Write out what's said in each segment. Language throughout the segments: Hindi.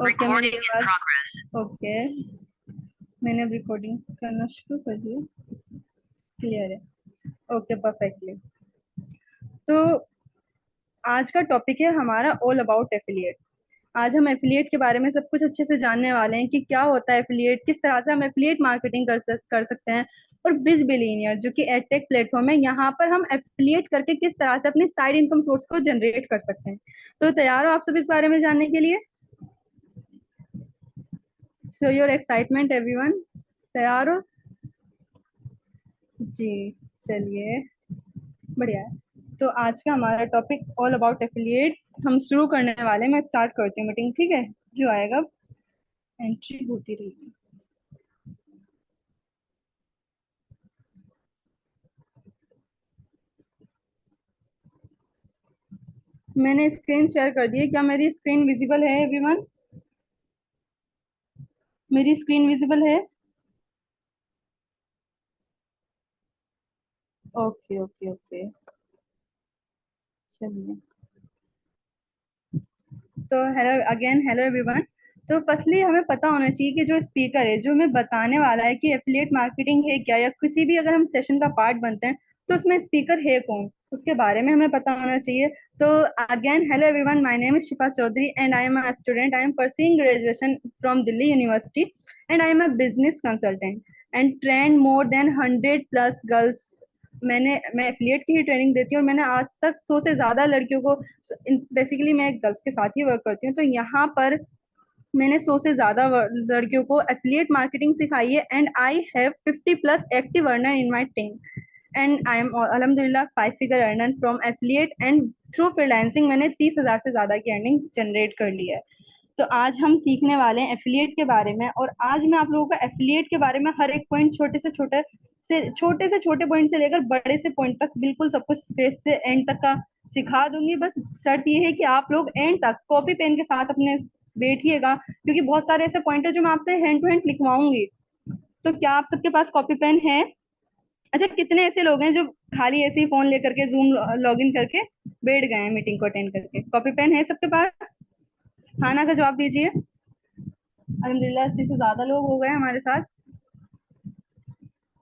ओके मेरी आवाज ओके। मैंने अब रिकॉर्डिंग करना शुरू कर दिया। क्लियर है? Okay perfectly. तो आज का टॉपिक है हमारा ऑल अबाउट एफिलिएट। आज हम एफिलिएट के बारे में सब कुछ अच्छे से जानने वाले हैं कि क्या होता है एफिलिएट, किस तरह से हम एफिलिएट मार्केटिंग कर सकते हैं, और बिज बिलियनियर जो कि एडटेक प्लेटफॉर्म है, यहाँ पर हम एफिलिएट करके किस तरह से अपनी साइड इनकम सोर्स को जनरेट कर सकते हैं। तो तैयार हो आप सब इस बारे में जानने के लिए? Show your excitement everyone. तैयार हो? जी चलिए, बढ़िया है। तो आज का हमारा टॉपिक ऑल अबाउट एफिलिएट हम शुरू करने वाले हैं। मैं स्टार्ट करती हूँ मीटिंग, ठीक है? जो आएगा एंट्री होती रहेगी। मैंने स्क्रीन शेयर कर दी है। क्या मेरी स्क्रीन विजिबल है एवरीवन? मेरी स्क्रीन विजिबल है? ओके ओके ओके, चलिए। तो हेलो अगेन, हेलो एवरीवन। तो फर्स्टली हमें पता होना चाहिए कि जो स्पीकर है जो हमें बताने वाला है कि एफिलिएट मार्केटिंग है क्या, या किसी भी अगर हम सेशन का पार्ट बनते हैं तो उसमें स्पीकर है कौन, उसके बारे में हमें पता होना चाहिए। तो again hello everyone, my name is Shifa Chaudhary and I am a student. I am pursuing graduation from Delhi University and I am a business consultant and trained more than 100+ girls. मैं एफिलिएट की ही ट्रेनिंग देती हूँ और मैंने आज तक 100 से ज्यादा लड़कियों को, बेसिकली मैं गर्ल्स के साथ ही वर्क करती हूँ, तो यहाँ पर मैंने 100 से ज्यादा लड़कियों को एफिलिएट मार्केटिंग सिखाई है and I have 50+ active earner in my team and I M अल्हम्दुलिल्लाह 5 figure earner from affiliate and through freelancing मैंने 30,000 से ज्यादा की अर्निंग जनरेट कर ली है। तो आज हम सीखने वाले हैं एफिलिएट के बारे में, और आज मैं आप लोगों को एफिलिएट के बारे में हर एक पॉइंट, छोटे से छोटे पॉइंट से लेकर बड़े से पॉइंट तक बिल्कुल सब कुछ स्ट्रेट से एंड तक का सिखा दूंगी। बस शर्त ये है कि आप लोग एंड तक कॉपी पेन के साथ अपने बैठिएगा, क्योंकि बहुत सारे ऐसे पॉइंट है जो मैं आपसे हैंड टू हैंड लिखवाऊंगी। तो क्या आप सबके पास कॉपी पेन है? अच्छा, कितने ऐसे लोग हैं जो खाली ऐसे ही फोन लेकर के जूम लॉग इन करके बैठ गए हैं मीटिंग को अटेंड करके? कॉपी पेन है सबके पास? हाँ ना का जवाब दीजिए। अल्हम्दुलिल्लाह 80 से ज्यादा लोग हो गए हमारे साथ।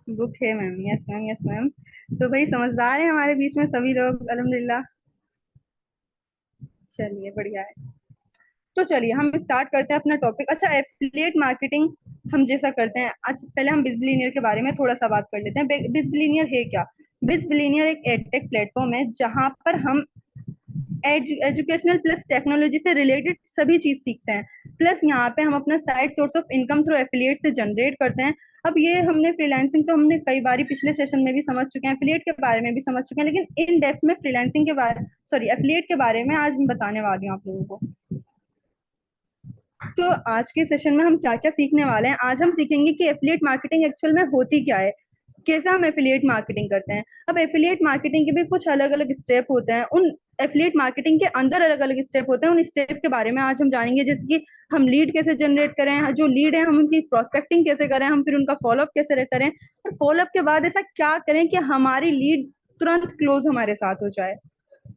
बुक है ma'am, yes ma'am, yes ma'am. तो भाई समझदार है हमारे बीच में सभी लोग अल्हम्दुलिल्लाह। चलिए बढ़िया है। तो चलिए हम स्टार्ट करते हैं अपना टॉपिक। अच्छा, एफिलिएट मार्केटिंग हम जैसा करते हैं, आज पहले हम बिजबिलियनियर के बारे में थोड़ा सा बात कर लेते हैं। बिजबिलियनियर है क्या? बिजबिलियनियर एक एडटेक प्लेटफॉर्म है जहां पर हम एजुकेशनल प्लस टेक्नोलॉजी से रिलेटेड सभी चीज सीखते हैं, प्लस यहाँ पे हम अपना side source of income through affiliate से जनरेट करते हैं। अब ये हमने फ्रीलांसिंग तो हमने कई बार पिछले सेशन में भी समझ चुके हैं, एफिलिएट के बारे में भी समझ चुके हैं, लेकिन इन डेप्थ में फ्रीलांसिंग के बारे, सॉरी, एफिलिएट के बारे में आज मैं बताने वाली हूँ आप लोगों को। तो आज के सेशन में हम क्या क्या सीखने वाले हैं? आज हम सीखेंगे कि एफिलिएट मार्केटिंग एक्चुअल में होती क्या है, कैसे हम एफिलिएट मार्केटिंग करते हैं। अब एफिलिएट मार्केटिंग के भी कुछ अलग अलग स्टेप होते हैं, उन एफिलिएट मार्केटिंग के अंदर अलग अलग स्टेप होते हैं, उन स्टेप के बारे में आज हम जानेंगे। जैसे कि हम लीड कैसे जनरेट करें, जो लीड है हम उनकी प्रोस्पेक्टिंग कैसे करें, हम फिर उनका फॉलोअप कैसे करें, और फॉलोअप के बाद ऐसा क्या करें कि हमारी लीड तुरंत क्लोज हमारे साथ हो जाए,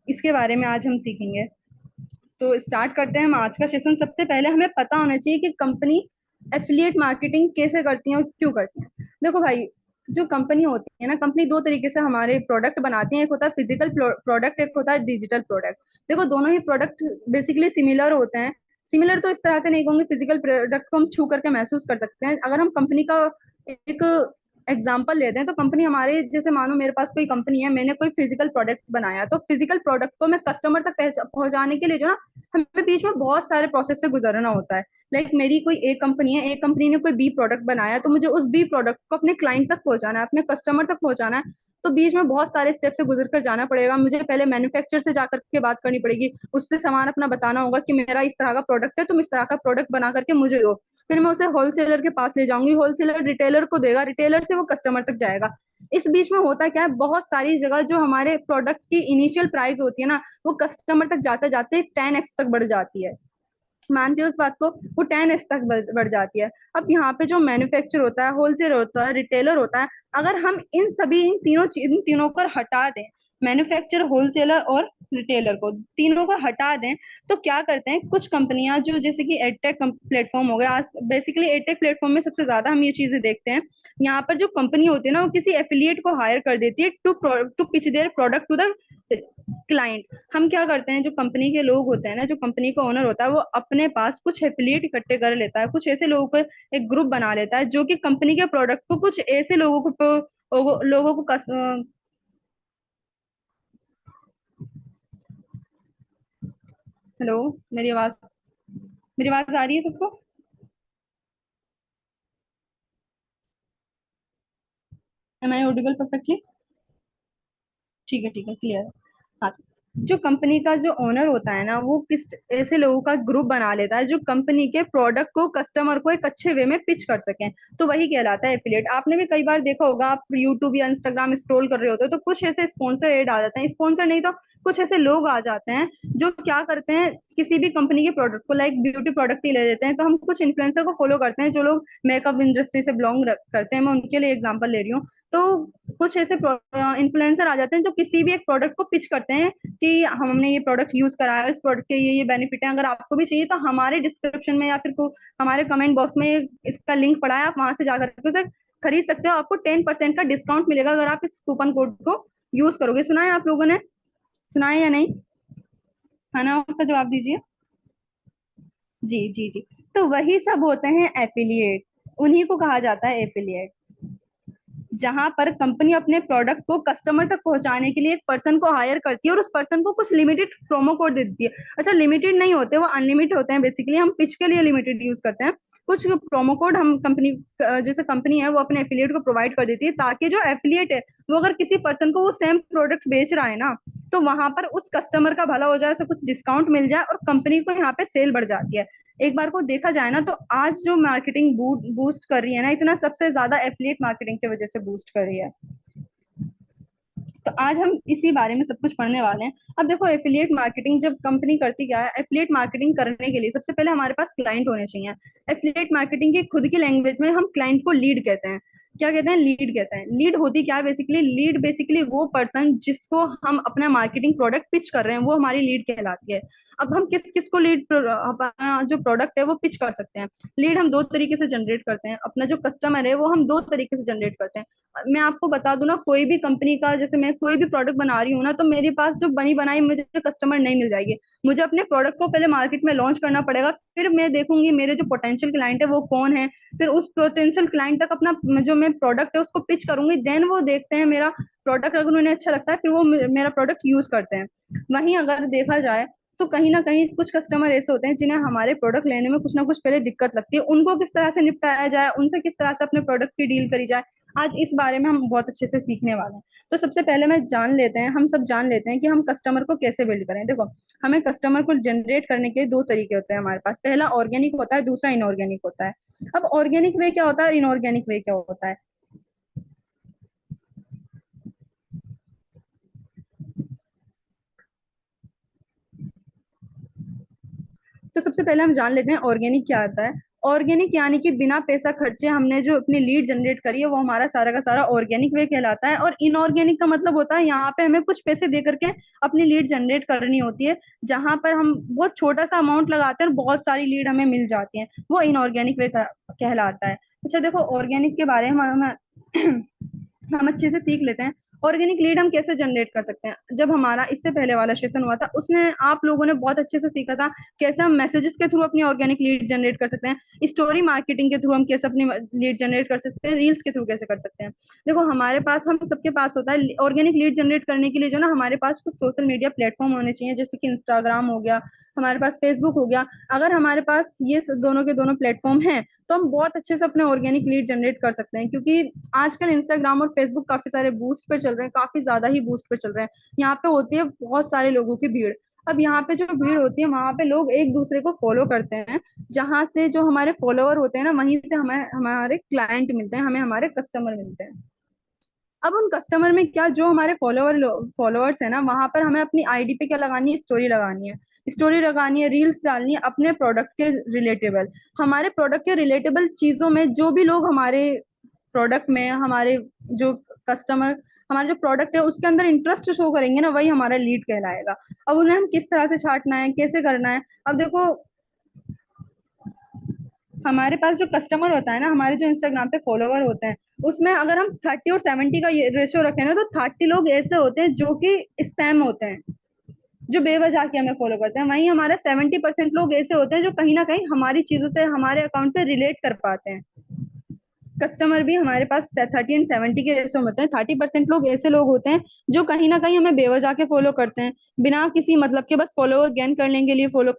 इसके बारे में आज हम सीखेंगे। तो स्टार्ट करते हैं हम आज का सेशन। सबसे पहले हमें पता होना चाहिए कि कंपनी एफिलिएट मार्केटिंग कैसे करती है और क्यों करती है। देखो भाई, जो कंपनी होती है ना, कंपनी दो तरीके से हमारे प्रोडक्ट बनाती है, एक होता है फिजिकल प्रोडक्ट, एक होता है डिजिटल प्रोडक्ट। देखो दोनों ही प्रोडक्ट बेसिकली सिमिलर होते हैं। सिमिलर तो इस तरह से नहीं कहूंगे, फिजिकल प्रोडक्ट को हम छू करके महसूस कर सकते हैं। अगर हम कंपनी का एक एग्जाम्पल लेते हैं, तो कंपनी हमारे जैसे, मानो मेरे पास कोई कंपनी है, मैंने कोई फिजिकल प्रोडक्ट बनाया, तो फिजिकल प्रोडक्ट को मैं कस्टमर तक पहुंचाने के लिए जो ना, हमें बीच में बहुत सारे प्रोसेस से गुजरना होता है। लाइक मेरी कोई एक कंपनी है, एक कंपनी ने कोई बी प्रोडक्ट बनाया, तो मुझे उस बी प्रोडक्ट को अपने क्लाइंट तक पहुंचाना है, अपने कस्टमर तक पहुंचाना है। तो बीच में बहुत सारे स्टेप से गुजर कर जाना पड़ेगा। मुझे पहले मैन्युफैक्चर से जाकर के बात करनी पड़ेगी, उससे सामान अपना बताना होगा कि मेरा इस तरह का प्रोडक्ट है, तुम इस तरह का प्रोडक्ट बना करके मुझे दो। फिर मैं उसे होलसेलर के पास ले जाऊंगी, होलसेलर रिटेलर को देगा, रिटेलर से वो कस्टमर तक जाएगा। इस बीच में होता क्या है, बहुत सारी जगह जो हमारे प्रोडक्ट की इनिशियल प्राइस होती है ना, वो कस्टमर तक जाते जाते 10x तक बढ़ जाती है। मानते हो उस बात को? वो 10x तक बढ़ जाती है। अब यहाँ पे जो मैन्युफैक्चर होता है, होलसेलर होता है, रिटेलर होता है, अगर हम इन तीनों को हटा दें, मैन्युफैक्चर, होलसेलर और रिटेलर को, तीनों को हटा दें, तो क्या करते हैं कुछ कंपनियां जो जैसे कि एडटेक प्लेटफॉर्म हो गया, आज बेसिकली एडटेक प्लेटफॉर्म में सबसे ज्यादा हम ये चीजें देखते हैं। यहाँ पर जो कंपनी होती है ना, वो किसी एफिलिएट को हायर कर देती है to pitch their product to the client. हम क्या करते हैं, जो कंपनी के लोग होते हैं ना, जो कंपनी का ओनर होता है, वो अपने पास कुछ एफिलिएट इकट्ठे कर लेता है, कुछ ऐसे लोगों को एक ग्रुप बना लेता है जो कि कंपनी के प्रोडक्ट को कुछ ऐसे लोगों को हेलो, मेरी आवाज मेरी आवाज आ रही है सबको? Am I audible perfectly? ठीक है, ठीक है, क्लियर है। हाँ, जो कंपनी का जो ओनर होता है ना, वो किस ऐसे लोगों का ग्रुप बना लेता है जो कंपनी के प्रोडक्ट को कस्टमर को एक अच्छे वे में पिच कर सकें, तो वही कहलाता है एफिलिएट। आपने भी कई बार देखा होगा, आप यूट्यूब या इंस्टाग्राम स्क्रॉल कर रहे होते हो तो कुछ ऐसे स्पॉन्सर एड आ जाते हैं, स्पॉन्सर नहीं तो कुछ ऐसे लोग आ जाते हैं जो क्या करते हैं, किसी भी कंपनी के प्रोडक्ट को, लाइक ब्यूटी प्रोडक्ट ही ले लेते हैं, तो हम कुछ इन्फ्लुएंसर को फॉलो करते हैं जो लोग मेकअप इंडस्ट्री से बिलोंग करते हैं, मैं उनके लिए एग्जांपल ले रही हूँ। तो कुछ ऐसे इन्फ्लुएंसर आ जाते हैं जो किसी भी एक प्रोडक्ट को पिच करते हैं कि हमने ये प्रोडक्ट यूज करा है, इस प्रोडक्ट के ये बेनिफिट है, अगर आपको भी चाहिए तो हमारे डिस्क्रिप्शन में या फिर हमारे कमेंट बॉक्स में इसका लिंक पड़ा है, आप वहां से जाकर के उसे खरीद सकते हो, आपको 10% का डिस्काउंट मिलेगा अगर आप इस कूपन कोड को यूज करोगे। सुना है आप लोगों ने? सुना है या नहीं? है ना, उसका जवाब दीजिए। जी जी जी। तो वही सब होते हैं एफिलिएट, उन्हीं को कहा जाता है एफिलिएट, जहां पर कंपनी अपने प्रोडक्ट को कस्टमर तक पहुंचाने के लिए एक पर्सन को हायर करती है और उस पर्सन को कुछ लिमिटेड प्रोमो कोड दे देती है। अच्छा, लिमिटेड नहीं होते, वो अनलिमिटेड होते हैं, बेसिकली हम पिच के लिए लिमिटेड यूज करते हैं। कुछ प्रोमो कोड हम कंपनी, जैसे कंपनी है वो अपने एफिलिएट को प्रोवाइड कर देती है, ताकि जो एफिलिएट है वो अगर किसी पर्सन को वो सेम प्रोडक्ट बेच रहा है ना, तो वहां पर उस कस्टमर का भला हो जाए, उसे कुछ डिस्काउंट मिल जाए और कंपनी को यहाँ पे सेल बढ़ जाती है। एक बार को देखा जाए ना, तो आज जो मार्केटिंग बूस्ट कर रही है ना, इतना सबसे ज्यादा एफिलिएट मार्केटिंग की वजह से बूस्ट कर रही है। तो आज हम इसी बारे में सब कुछ पढ़ने वाले हैं। अब देखो, एफिलिएट मार्केटिंग जब कंपनी करती क्या है, एफिलिएट मार्केटिंग करने के लिए सबसे पहले हमारे पास क्लाइंट होने चाहिए। एफिलिएट मार्केटिंग की खुद की लैंग्वेज में हम क्लाइंट को लीड कहते हैं। क्या कहते हैं? लीड कहते हैं। लीड होती क्या है बेसिकली? लीड बेसिकली वो पर्सन जिसको हम अपना मार्केटिंग प्रोडक्ट पिच कर रहे हैं, वो हमारी लीड कहलाती है। अब हम किस किस को लीड, जो प्रोडक्ट है वो पिच कर सकते हैं। लीड हम दो तरीके से जनरेट करते हैं, अपना जो कस्टमर है वो हम दो तरीके से जनरेट करते हैं। मैं आपको बता दूं ना, कोई भी कंपनी का, जैसे मैं कोई भी प्रोडक्ट बना रही हूँ ना, तो मेरे पास जो बनी बनाई मुझे कस्टमर नहीं मिल जाएगी। मुझे अपने प्रोडक्ट को पहले मार्केट में लॉन्च करना पड़ेगा, फिर मैं देखूंगी मेरे जो पोटेंशियल क्लाइंट है वो कौन है, फिर उस पोटेंशियल क्लाइंट तक अपना जो मैं प्रोडक्ट है उसको पिच करूंगी, देन वो देखते हैं मेरा प्रोडक्ट, अगर उन्हें अच्छा लगता है फिर वो मेरा प्रोडक्ट यूज करते हैं। वहीं अगर देखा जाए तो कहीं ना कहीं कुछ कस्टमर ऐसे होते हैं जिन्हें हमारे प्रोडक्ट लेने में कुछ ना कुछ पहले दिक्कत लगती है, उनको किस तरह से निपटाया जाए, उनसे किस तरह से अपने प्रोडक्ट की डील करी जाए, आज इस बारे में हम बहुत अच्छे से सीखने वाले हैं। तो सबसे पहले हम सब जान लेते हैं कि हम कस्टमर को कैसे बिल्ड करें। देखो, हमें कस्टमर को जनरेट करने के दो तरीके होते हैं हमारे पास, पहला ऑर्गेनिक होता है, दूसरा इनऑर्गेनिक होता है। अब ऑर्गेनिक वे क्या होता है और इनऑर्गेनिक वे क्या होता है? तो सबसे पहले हम जान लेते हैं ऑर्गेनिक क्या आता है। ऑर्गेनिक यानी कि बिना पैसा खर्चे हमने जो अपनी लीड जनरेट करी है वो हमारा सारा का सारा ऑर्गेनिक वे कहलाता है। और इनऑर्गेनिक का मतलब होता है यहाँ पे हमें कुछ पैसे दे करके अपनी लीड जनरेट करनी होती है, जहां पर हम बहुत छोटा सा अमाउंट लगाते हैं और बहुत सारी लीड हमें मिल जाती है, वो इनऑर्गेनिक वे कहलाता है। अच्छा देखो, ऑर्गेनिक के बारे में हम अच्छे से सीख लेते हैं। ऑर्गेनिक लीड हम कैसे जनरेट कर सकते हैं? जब हमारा इससे पहले वाला सेशन हुआ था उसमें आप लोगों ने बहुत अच्छे से सीखा था कैसे हम मैसेजेस के थ्रू अपनी ऑर्गेनिक लीड जनरेट कर सकते हैं, स्टोरी मार्केटिंग के थ्रू हम कैसे अपनी लीड जनरेट कर सकते हैं, रील्स के थ्रू कैसे कर सकते हैं। देखो, हमारे पास, हम सबके पास होता है ऑर्गेनिक लीड जनरेट करने के लिए, जो ना हमारे पास कुछ सोशल मीडिया प्लेटफॉर्म होने चाहिए, जैसे कि इंस्टाग्राम हो गया, हमारे पास फेसबुक हो गया। अगर हमारे पास ये दोनों के दोनों प्लेटफॉर्म हैं तो हम बहुत अच्छे से अपने ऑर्गेनिक लीड जनरेट कर सकते हैं, क्योंकि आजकल इंस्टाग्राम और फेसबुक काफी सारे बूस्ट पे चल रहे हैं, काफी ज्यादा ही बूस्ट पे चल रहे हैं। यहाँ पे होती है बहुत सारे लोगों की भीड़। अब यहाँ पे जो भीड़ होती है वहां पे लोग एक दूसरे को फॉलो करते हैं, जहां से जो हमारे फॉलोअर होते हैं ना, वहीं से हमें हमारे क्लाइंट मिलते हैं, हमें हमारे कस्टमर मिलते हैं। अब उन कस्टमर में क्या, जो हमारे फॉलोअर्स है ना, वहां पर हमें अपनी आईडी पे क्या लगानी है? स्टोरी लगानी है। स्टोरी लगानी है, रील्स डालनी है अपने प्रोडक्ट के रिलेटेबल। हमारे प्रोडक्ट के रिलेटेबल चीजों में जो भी लोग हमारे प्रोडक्ट में, हमारे जो कस्टमर हमारा जो प्रोडक्ट है उसके अंदर इंटरेस्ट शो करेंगे ना, वही हमारा लीड कहलाएगा। अब उन्हें हम किस तरह से छांटना है, कैसे करना है। अब देखो, हमारे पास जो कस्टमर होता है ना, हमारे जो इंस्टाग्राम पे फॉलोवर होते हैं, उसमें अगर हम 30 और 70 का ये रेशियो रखें ना, तो 30 लोग ऐसे होते हैं जो कि स्पैम होते हैं, जो बेवजह के हमें फॉलो करते हैं। वहीं हमारे 70% लोग ऐसे होते हैं जो कहीं ना कहीं हमारी चीजों से, हमारे अकाउंट से रिलेट कर पाते हैं। कस्टमर भी हमारे पास 30 और 70 के रेशो में होते हैं। 30% लोग ऐसे लोग होते हैं जो कहीं ना कहीं हमें बेवजह के फॉलो करते हैं, बिना किसी मतलब के, बस फॉलोवर गेन करने के लिए फॉलो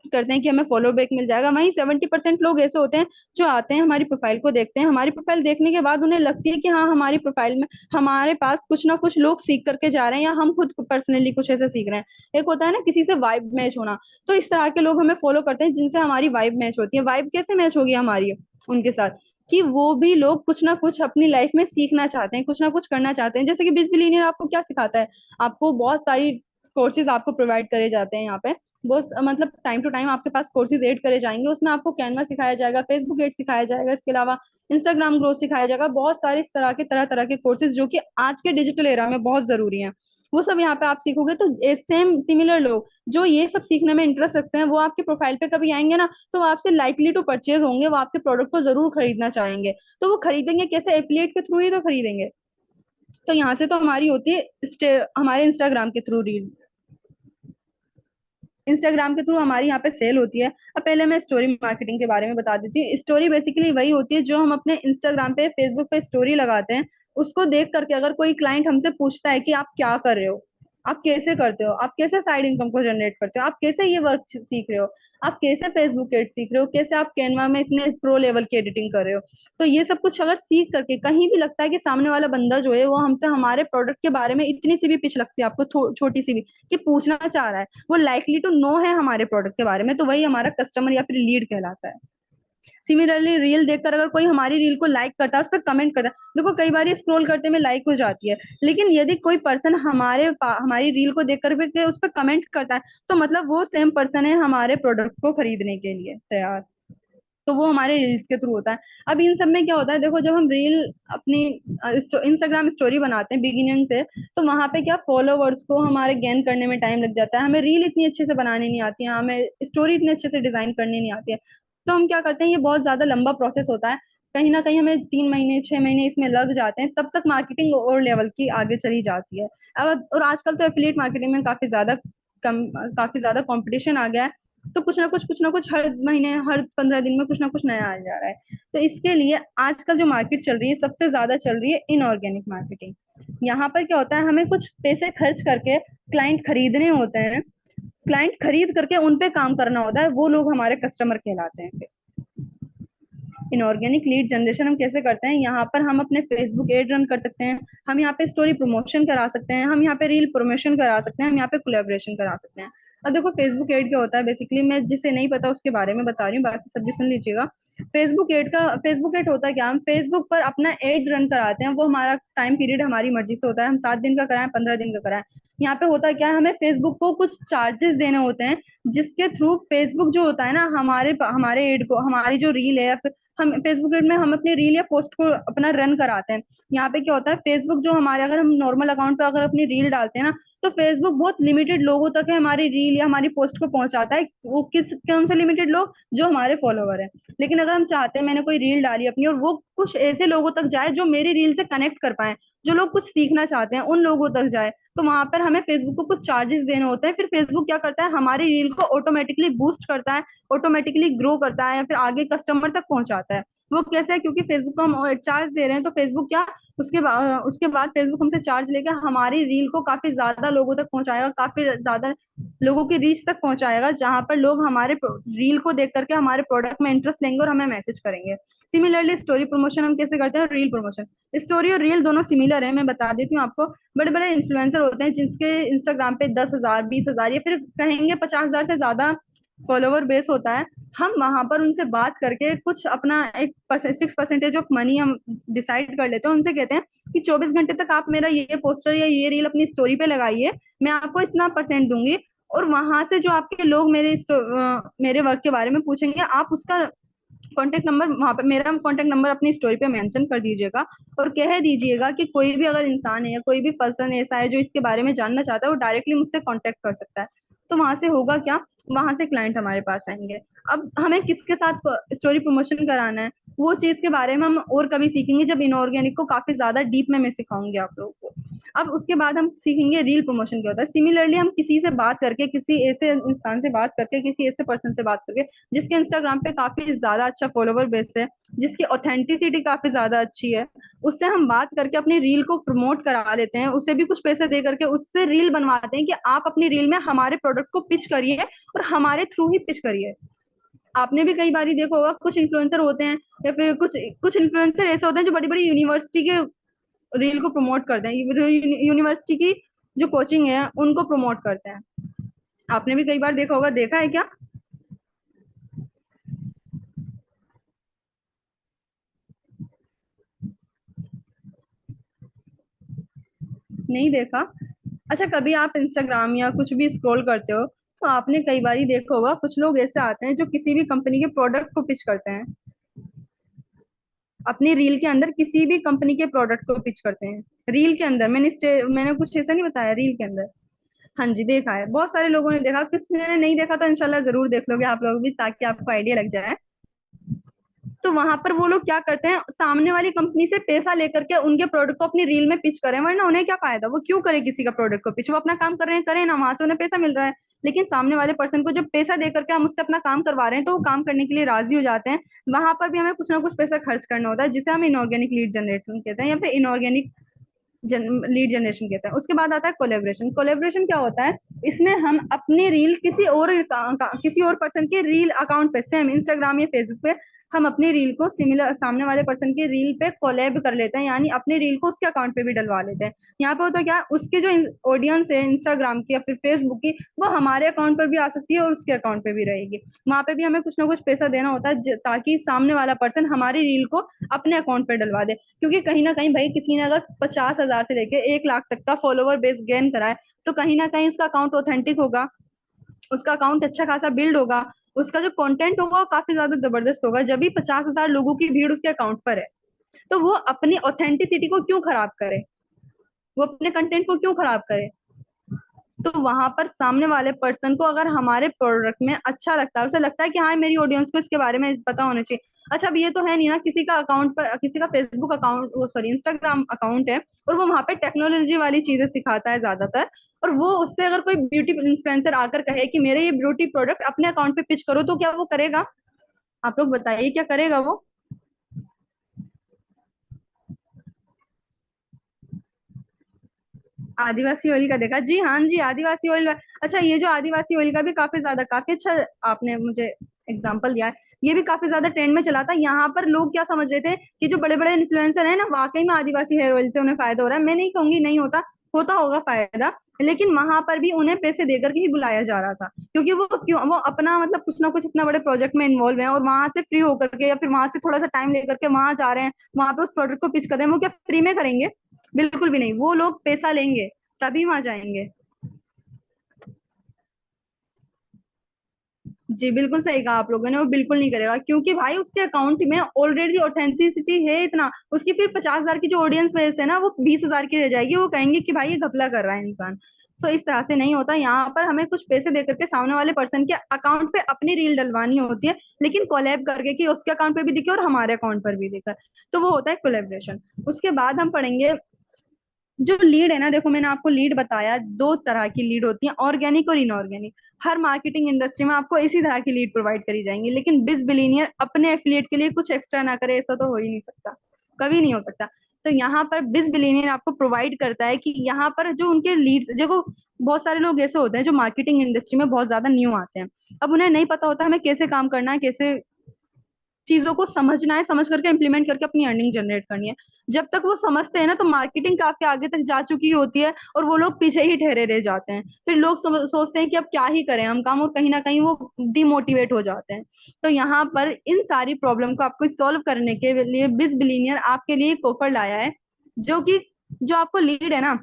करते हैं कि हमें फॉलो बैक मिल जाएगा। वहीं 70% लोग ऐसे होते हैं जो आते हैं, हमारी प्रोफाइल को देखते हैं, हमारी प्रोफाइल देखने के बाद उन्हें लगती है कि हाँ, हमारी प्रोफाइल में हमारे पास कुछ ना कुछ लोग सीख करके जा रहे हैं, या हम खुद पर्सनली कुछ ऐसा सीख रहे हैं। एक होता है ना किसी से वाइब मैच होना, तो इस तरह के लोग हमें फॉलो करते हैं जिनसे हमारी वाइब मैच होती है। वाइब कैसे मैच होगी हमारी उनके साथ, कि वो भी लोग कुछ ना कुछ अपनी लाइफ में सीखना चाहते हैं, कुछ ना कुछ करना चाहते हैं। जैसे कि बिज बिलियनियर आपको क्या सिखाता है, आपको बहुत सारी कोर्सेज आपको प्रोवाइड करे जाते हैं यहाँ पे। बहुत मतलब टाइम टू टाइम आपके पास कोर्सेज ऐड करे जाएंगे, उसमें आपको कैनवा सिखाया जाएगा, फेसबुक एड सिखाया जाएगा, इसके अलावा इंस्टाग्राम ग्रोथ सिखाया जाएगा। बहुत सारे इस तरह के तरह तरह के कोर्सेज जो कि आज के डिजिटल एरा में बहुत जरूरी हैं, वो सब यहाँ पे आप सीखोगे। तो सेम सिमिलर लोग जो ये सब सीखने में इंटरेस्ट रखते हैं, वो आपके प्रोफाइल पे कभी आएंगे ना, तो वो आपसे लाइकली टू परचेज होंगे, वो आपके प्रोडक्ट को जरूर खरीदना चाहेंगे। तो वो खरीदेंगे कैसे, एफिलिएट के थ्रू ही तो खरीदेंगे। तो यहाँ से तो हमारी होती है हमारे इंस्टाग्राम के थ्रू रील, इंस्टाग्राम के थ्रू हमारी यहाँ पे सेल होती है। अब पहले मैं स्टोरी मार्केटिंग के बारे में बता देती हूँ। स्टोरी बेसिकली वही होती है जो हम अपने इंस्टाग्राम पे, फेसबुक पे स्टोरी लगाते हैं, उसको देख करके अगर कोई क्लाइंट हमसे पूछता है कि आप क्या कर रहे हो, आप कैसे करते हो, आप कैसे साइड इनकम को जनरेट करते हो, आप कैसे ये वर्क सीख रहे हो, आप कैसे फेसबुक एड सीख रहे हो, कैसे आप कैनवा में इतने प्रो लेवल की एडिटिंग कर रहे हो, तो ये सब कुछ अगर सीख करके कहीं भी लगता है कि सामने वाला बंदा जो है वो हमसे हमारे प्रोडक्ट के बारे में इतनी सी भी पिच लगती है आपको, छोटी सी भी, कि पूछना चाह रहा है, वो लाइकली टू नो है हमारे प्रोडक्ट के बारे में, तो वही हमारा कस्टमर या फिर लीड कहलाता है। सिमिलरली रील देखकर अगर कोई हमारी रील को लाइक करता है, उस पर कमेंट करता है, देखो कई बार स्क्रॉल करते में लाइक हो जाती है, लेकिन यदि कोई पर्सन हमारी रील को देख कर के उस पर कमेंट करता है, तो मतलब वो सेम पर्सन है हमारे प्रोडक्ट को खरीदने के लिए तैयार। तो वो हमारे रील्स के थ्रू होता है। अब इन सब में क्या होता है, देखो जब हम रील अपनी इंस्टाग्राम स्टोरी बनाते हैं बिगिनिंग से, तो वहां पे क्या, फॉलोवर्स को हमारे गेन करने में टाइम लग जाता है, हमें रील इतनी अच्छे से बनानी नहीं आती है, हमें स्टोरी इतने अच्छे से डिजाइन करनी नहीं आती है। तो हम क्या करते हैं, ये बहुत ज्यादा लंबा प्रोसेस होता है, कहीं ना कहीं हमें 3 महीने 6 महीने इसमें लग जाते हैं, तब तक मार्केटिंग और लेवल की आगे चली जाती है। अब और आजकल तो एफिलिएट मार्केटिंग में काफी ज्यादा कंपटीशन आ गया है, तो कुछ ना कुछ हर महीने, हर 15 दिन में कुछ ना कुछ नया आ जा रहा है। तो इसके लिए आजकल जो मार्केट चल रही है, सबसे ज्यादा चल रही है इनऑर्गेनिक मार्केटिंग। यहाँ पर क्या होता है, हमें कुछ पैसे खर्च करके क्लाइंट खरीदने होते हैं, क्लाइंट खरीद करके उन पे काम करना होता है, वो लोग हमारे कस्टमर कहलाते हैं। इनऑर्गेनिक लीड जनरेशन हम कैसे करते हैं, यहाँ पर हम अपने फेसबुक एड रन कर सकते हैं, हम यहाँ पे स्टोरी प्रमोशन करा सकते हैं, हम यहाँ पे रील प्रमोशन करा सकते हैं, हम यहाँ पे कोलेबोरेशन करा सकते हैं। अब देखो फेसबुक एड क्या होता है, बेसिकली मैं जिसे नहीं पता उसके बारे में बता रही हूँ, बाकी सब भी सुन लीजिएगा। फेसबुक एड होता है क्या, हम फेसबुक पर अपना एड रन कराते हैं, वो हमारा टाइम पीरियड हमारी मर्जी से होता है, हम 7 दिन का कराएं, 15 दिन का कराएं। यहाँ पे होता क्या है, हमें फेसबुक को कुछ चार्जेस देने होते हैं, जिसके थ्रू फेसबुक जो होता है ना, हमारे हमारे एड को, हमारी जो रील है या फिर हम फेसबुक एड में हम अपनी रील या पोस्ट को अपना रन कराते हैं। यहाँ पे क्या होता है, फेसबुक जो हमारे, अगर हम नॉर्मल अकाउंट पे अगर अपनी रील डालते हैं ना, तो फेसबुक बहुत लिमिटेड लोगों तक है हमारी रील या हमारी पोस्ट को पहुंचाता है। वो किस कौन से लिमिटेड लोग, जो हमारे फॉलोवर है। लेकिन अगर हम चाहते हैं, मैंने कोई रील डाली अपनी और वो कुछ ऐसे लोगों तक जाए जो मेरी रील से कनेक्ट कर पाए, जो लोग कुछ सीखना चाहते हैं, उन लोगों तक जाए, तो वहां पर हमें फेसबुक को कुछ चार्जेस देने होते हैं। फिर फेसबुक क्या करता है, हमारी रील को ऑटोमेटिकली बूस्ट करता है, ऑटोमेटिकली ग्रो करता है, या फिर आगे कस्टमर तक पहुंचाता है। वो कैसे है, क्योंकि फेसबुक को हम चार्ज दे रहे हैं, तो फेसबुक क्या, उसके बाद फेसबुक हमसे चार्ज लेकर हमारी रील को काफी ज्यादा लोगों तक पहुंचाएगा, काफी ज्यादा लोगों की रीच तक पहुंचाएगा, जहां पर लोग हमारे रील को देख करके हमारे प्रोडक्ट में इंटरेस्ट लेंगे और हमें मैसेज करेंगे। सिमिलरली स्टोरी प्रमोशन हम कैसे करते हैं, रील प्रमोशन। स्टोरी और रील दोनों सिमिलर है, मैं बता देती हूँ आपको। बड़े बड़े इन्फ्लुएंसर होते हैं जिनके इंस्टाग्राम पे 10,000 20,000 या फिर कहेंगे 50,000 से ज्यादा फॉलोवर बेस होता है। हम वहां पर उनसे बात करके कुछ अपना एक फिक्स परसेंटेज ऑफ मनी हम डिसाइड कर लेते हैं, उनसे कहते हैं कि 24 घंटे तक आप मेरा ये पोस्टर या ये रील अपनी स्टोरी पे लगाइए, मैं आपको इतना परसेंट दूंगी। और वहां से जो आपके लोग मेरे वर्क के बारे में पूछेंगे, आप उसका कॉन्टेक्ट नंबर वहां पे, मेरा कॉन्टेक्ट नंबर अपनी स्टोरी पे मेंशन कर दीजिएगा और कह दीजिएगा कि कोई भी अगर इंसान है या कोई भी पर्सन ऐसा है जो इसके बारे में जानना चाहता है वो डायरेक्टली मुझसे कॉन्टेक्ट कर सकता है। तो वहां से होगा क्या, वहां से क्लाइंट हमारे पास आएंगे। अब हमें किसके साथ स्टोरी प्रमोशन कराना है वो चीज के बारे में हम और कभी सीखेंगे, जब इनऑर्गेनिक को काफी ज्यादा डीप में मैं सिखाऊंगी आप लोगों को। अब उसके बाद हम सीखेंगे रील प्रमोशन क्या होता है। सिमिलरली हम किसी से बात करके, किसी ऐसे इंसान से बात करके, किसी ऐसे पर्सन से बात करके जिसके इंस्टाग्राम पे काफी ज्यादा अच्छा फॉलोवर बेस है, जिसकी ऑथेंटिसिटी काफी ज्यादा अच्छी है, उससे हम बात करके अपनी रील को प्रमोट करा लेते हैं, उसे भी कुछ पैसे दे करके उससे रील बनवाते हैं कि आप अपनी रील में हमारे प्रोडक्ट को पिच करिए और हमारे थ्रू ही पिच करिए। आपने भी कई बार देखा होगा, कुछ इन्फ्लुएंसर होते हैं या फिर कुछ कुछ इन्फ्लुएंसर ऐसे होते हैं जो बड़ी बड़ी यूनिवर्सिटी के रील को प्रमोट करते हैं, यूनिवर्सिटी की जो कोचिंग है उनको प्रमोट करते हैं। आपने भी कई बार देखा होगा, देखा है क्या? नहीं देखा? अच्छा, कभी आप इंस्टाग्राम या कुछ भी स्क्रॉल करते हो तो आपने कई बार देखा होगा कुछ लोग ऐसे आते हैं जो किसी भी कंपनी के प्रोडक्ट को पिच करते हैं, अपनी रील के अंदर किसी भी कंपनी के प्रोडक्ट को पिच करते हैं। रील के अंदर, मैंने कुछ ऐसा नहीं बताया, रील के अंदर। हाँ जी, देखा है, बहुत सारे लोगों ने देखा। किसी ने नहीं देखा तो इंशाल्लाह जरूर देख लोगे आप लोग भी, ताकि आपको आइडिया लग जाए। तो वहां पर वो लोग क्या करते हैं, सामने वाली कंपनी से पैसा लेकर के उनके प्रोडक्ट को अपनी रील में पिच करें, वरना उन्हें क्या फायदा, वो क्यों करे किसी का प्रोडक्ट को पिच, वो अपना काम कर रहे हैं, करें ना, वहां से उन्हें पैसा मिल रहा है। लेकिन सामने वाले पर्सन को जब पैसा दे करके हम उससे अपना काम करवा रहे हैं तो वो काम करने के लिए राजी हो जाते हैं। वहां पर भी हमें कुछ ना कुछ पैसा खर्च करना होता है, जिसे हम इनऑर्गेनिक लीड जनरेशन कहते हैं या फिर इनऑर्गेनिक लीड जनरेशन कहते हैं। उसके बाद आता है कोलेब्रेशन। कोलेब्रेशन क्या होता है, इसमें हम अपनी रील किसी और पर्सन के रील अकाउंट पे, सेम इंस्टाग्राम या फेसबुक पे, हम अपनी रील को सिमिलर सामने वाले पर्सन की रील पे कोलैब कर लेते हैं, यानी अपनी रील को उसके अकाउंट पे भी डलवा लेते हैं। यहाँ पे होता क्या है, उसकी जो ऑडियंस है इंस्टाग्राम की या फिर फेसबुक की, वो हमारे अकाउंट पर भी आ सकती है और उसके अकाउंट पे भी रहेगी। वहां पे भी हमें कुछ ना कुछ पैसा देना होता है, ताकि सामने वाला पर्सन हमारी रील को अपने अकाउंट पे डलवा दे। क्योंकि कहीं ना कहीं भाई, किसी ने अगर 50,000 से लेके 1 लाख तक का फॉलोवर बेस गेन करा है, तो कहीं ना कहीं उसका अकाउंट ऑथेंटिक होगा, उसका अकाउंट अच्छा खासा बिल्ड होगा, उसका जो कंटेंट होगा वो काफी ज्यादा जबरदस्त होगा। जब भी 50,000 लोगों की भीड़ उसके अकाउंट पर है, तो वो अपनी ऑथेंटिसिटी को क्यों खराब करे, वो अपने कंटेंट को क्यों खराब करे। तो वहां पर सामने वाले पर्सन को अगर हमारे प्रोडक्ट में अच्छा लगता है, उसे लगता है कि हाँ मेरी ऑडियंस को इसके बारे में पता होना चाहिए। अच्छा, अब ये तो है नहीं ना, किसी का अकाउंट पर, किसी का फेसबुक अकाउंट, वो सॉरी इंस्टाग्राम अकाउंट है और वो वहां पे टेक्नोलॉजी वाली चीजें सिखाता है ज्यादातर, और वो उससे अगर कोई ब्यूटी इन्फ्लुएंसर आकर कहे कि मेरे ये ब्यूटी प्रोडक्ट अपने अकाउंट पे पिच करो, तो क्या वो करेगा? आप लोग बताइए, क्या करेगा वो? आदिवासी ऑयल का देखा जी, हाँ जी, आदिवासी ऑयल। अच्छा, ये जो आदिवासी ऑयल का भी काफी अच्छा आपने मुझे एग्जांपल दिया है। ये भी काफी ज्यादा ट्रेंड में चला था। यहाँ पर लोग क्या समझ रहे थे कि जो बड़े बड़े इन्फ्लुएंसर है ना, वाकई में आदिवासी हेयर ऑयल से उन्हें फायदा हो रहा है। मैं नहीं कहूंगी नहीं होता, होता होगा फायदा, लेकिन वहां पर भी उन्हें पैसे देकर के ही बुलाया जा रहा था, क्योंकि वो अपना मतलब कुछ ना कुछ इतना बड़े प्रोजेक्ट में इन्वॉल्व है और वहां से फ्री होकर के या फिर वहां से थोड़ा सा टाइम लेकर के वहां जा रहे हैं, वहां पे उस प्रोडक्ट को पिच कर रहे हैं। वो क्या फ्री में करेंगे? बिल्कुल भी नहीं, वो लोग पैसा लेंगे तभी वहां जाएंगे। जी बिल्कुल सही कहा आप लोगों ने, वो बिल्कुल नहीं करेगा, क्योंकि भाई उसके अकाउंट में ऑलरेडी ऑथेंटिसिटी है इतना, उसकी फिर 50,000 की जो ऑडियंस बेस है ना, वो 20,000 की रह जाएगी। वो कहेंगे कि भाई ये घपला कर रहा है इंसान। तो इस तरह से नहीं होता, यहाँ पर हमें कुछ पैसे देकर के सामने वाले पर्सन के अकाउंट पे अपनी रील डलवानी होती है, लेकिन कोलैब करके कि उसके अकाउंट पे भी दिखे और हमारे अकाउंट पर भी दिखे। तो वो होता है कोलेब्रेशन। उसके बाद हम पढ़ेंगे जो लीड है ना। देखो, मैंने आपको लीड बताया, दो तरह की लीड होती है, ऑर्गेनिक और इनऑर्गेनिक। हर मार्केटिंग इंडस्ट्री में आपको इसी तरह की लीड प्रोवाइड करी जाएंगी, लेकिन बिज बिलीनियर अपने एफिलिएट के लिए कुछ एक्स्ट्रा ना करे, ऐसा तो हो ही नहीं सकता, कभी नहीं हो सकता। तो यहाँ पर बिज बिलीनियर आपको प्रोवाइड करता है कि यहाँ पर जो उनके लीड्स, देखो बहुत सारे लोग ऐसे होते हैं जो मार्केटिंग इंडस्ट्री में बहुत ज्यादा न्यू आते हैं। अब उन्हें नहीं पता होता हमें कैसे काम करना है, कैसे चीजों को समझना है, समझ करके इम्प्लीमेंट करके अपनी अर्निंग जनरेट करनी है। जब तक वो समझते हैं ना, तो मार्केटिंग काफी आगे तक जा चुकी होती है और वो लोग पीछे ही ठहरे रह जाते हैं। फिर लोग सोचते हैं कि अब क्या ही करें हम काम, और कहीं ना कहीं वो डिमोटिवेट हो जाते हैं। तो यहाँ पर इन सारी प्रॉब्लम को आपको सॉल्व करने के लिए बिज बिलीनियर आपके लिए एक ऑफर लाया है, जो कि जो आपको लीड है ना,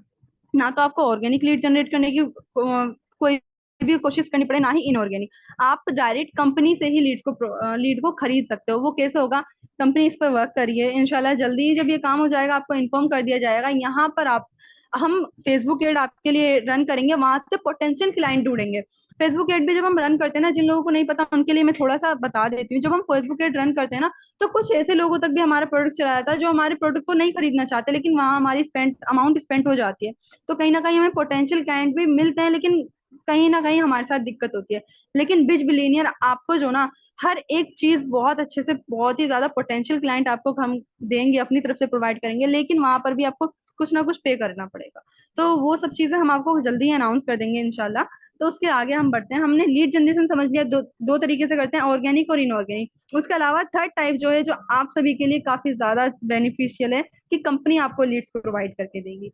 ना तो आपको ऑर्गेनिक लीड जनरेट करने की कोई भी कोशिश करनी पड़े, ना ही इनऑर्गेनिक। आप डायरेक्ट कंपनी से ही लीड को खरीद सकते हो। वो कैसे होगा? कंपनी इस पर वर्क करिए, इंशाल्लाह जल्दी ही जब ये काम हो जाएगा आपको इन्फॉर्म कर दिया जाएगा। यहाँ पर आप हम फेसबुक एड आपके लिए रन करेंगे, वहां से पोटेंशियल क्लाइंट ढूंढेंगे। फेसबुक एड भी जब हम रन करते हैं ना, जिन लोगों को नहीं पता उनके लिए मैं थोड़ा सा बता देती हूँ। जब हम फेसबुक एड रन करते हैं ना, तो कुछ ऐसे लोगों तक भी हमारा प्रोडक्ट चला जाता है जो हमारे प्रोडक्ट को नहीं खरीदना चाहते, लेकिन वहां हमारी अमाउंट स्पेंड हो जाती है। तो कहीं ना कहीं हमें पोटेंशियल क्लाइंट भी मिलते हैं, लेकिन कहीं ना कहीं हमारे साथ दिक्कत होती है। लेकिन बिज बिलियनियर आपको जो ना हर एक चीज बहुत अच्छे से, बहुत ही ज्यादा पोटेंशियल क्लाइंट आपको हम देंगे, अपनी तरफ से प्रोवाइड करेंगे, लेकिन वहां पर भी आपको कुछ ना कुछ पे करना पड़ेगा। तो वो सब चीजें हम आपको जल्दी ही अनाउंस कर देंगे इंशाल्लाह। तो उसके आगे हम बढ़ते हैं। हमने लीड जनरेशन समझ लिया, दो दो तरीके से करते हैं, ऑर्गेनिक और इनऑर्गेनिक। उसके अलावा थर्ड टाइप जो है, जो आप सभी के लिए काफी ज्यादा बेनिफिशियल है, कि कंपनी आपको लीड्स प्रोवाइड करके देगी।